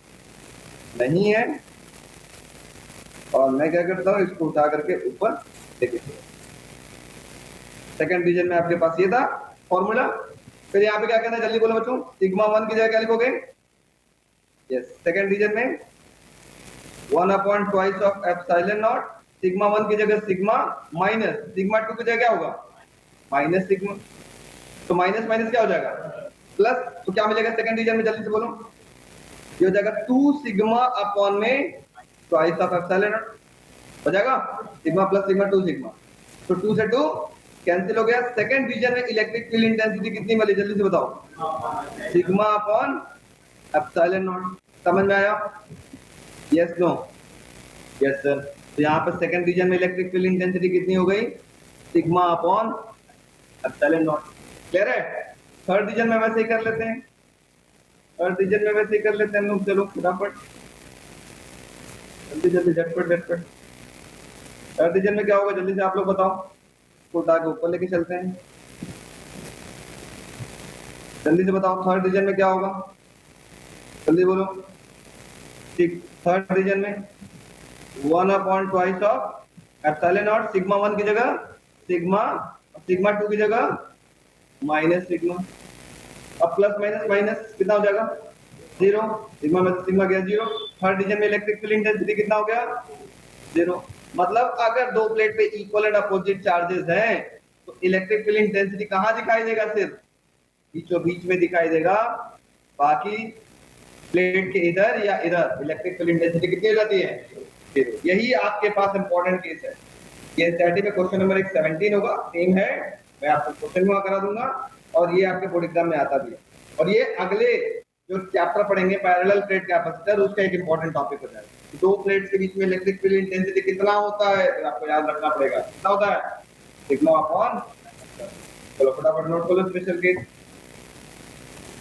Speaker 2: नहीं है, और मैं क्या करता हूँ, इसको उठा करके ऊपर लेके सेकंड रीजन में आपके पास ये था फॉर्मूला। फिर यहाँ पे क्या करना है, जल्दी बोलो बच्चों। सिग्मा 1 की जगह क्या लिखोगे? यस, सेकंड रीजन में 1 upon twice of epsilon not. Sigma 1 की जगह सिग्मा माइनस सिग्मा 2 की जगह क्या होगा? Minus sigma. तो माइनस माइनस क्या हो जाएगा? प्लस। तो क्या मिलेगा सेकंड रीजन में? जल्दी से बोलो। ये हो जाएगा 2 सिग्मा अपॉन में ट्वाइस ऑफ एप्सिलॉन नॉट हो जाएगा। सिग्मा प्लस सिग्मा 2 सिग्मा, तो 2 से 2 कैंसिल हो गया। सेकंड रीजन में इलेक्ट्रिक फील्ड इंटेंसिटी कितनी मिली? जल्दी से बताओ। Sigma upon epsilon not. समझ में आया? Yes no? Yes sir. तो यहाँ पर सेकंड रीजन में इलेक्ट्रिक फील्ड इंटेंसिटी कितनी हो गई? Sigma upon epsilon not. Clear है? थर्ड रीजन में वैसे ही कर लेते हैं, थर्ड रीजन में वैसे ही कर लेते हैं हम लोग। चलो फटाफट, जल्दी जल्दी, झटपट झटपट। थर्ड रीजन में क्या होगा? जल्दी से आप लोग बताओ, उठा के ऊपर लेके चलते हैं। जल्दी से बताओ, थर्ड रीजन में क्या होगा? जल्दी बोलो। ठीक, थर्ड रीजन में 1 upon twice of epsilon not. Sigma 1 की जगह सिग्मा, सिग्मा 2 की जगह माइनस सिग्मा। अब प्लस माइनस माइनस कितना हो जाएगा? 0। सिग्मा में सिग्मा गया 0। थर्ड रीजन में इलेक्ट्रिक फील्ड इंटेंसिटी कितना हो गया? 0। मतलब अगर 2 प्लेट पे इक्वल एंड अपोजिट चार्जेस हैं, तो इलेक्ट्रिक फील्ड इंटेंसिटी कहाँ दिखाई देगा? सिर्फ बीचों बीच में दिखाई देगा, बाकी प्लेट के इधर या इधर इलेक्ट्रिक फील्ड इंटेंसिटी कितनी हो जाती है? 0। यही आपके पास इंपॉर्टेंट केस है। ये एनसीईआरटी में क्वेश्चन नंबर 17 होगा, सेम है, मैं आपको क्वेश्चन हुआ करा दूंगा, और ये आपके बोर्ड एग्जाम में आता भी है। और ये अगले जो चैप्टर पढ़ेंगे पैरेलल प्लेट कैपेसिटर, उसका एक इंपॉर्टेंट टॉपिक हो जाएगा। 2 प्लेट्स के बीच में इलेक्ट्रिक फील्ड इंटेंसिटी कितना होता है, तो आपको याद रखना पड़ेगा। कितना होता है? सिग्मा अपॉन, चलो फटाफट नोट कर लो स्पेशल केस।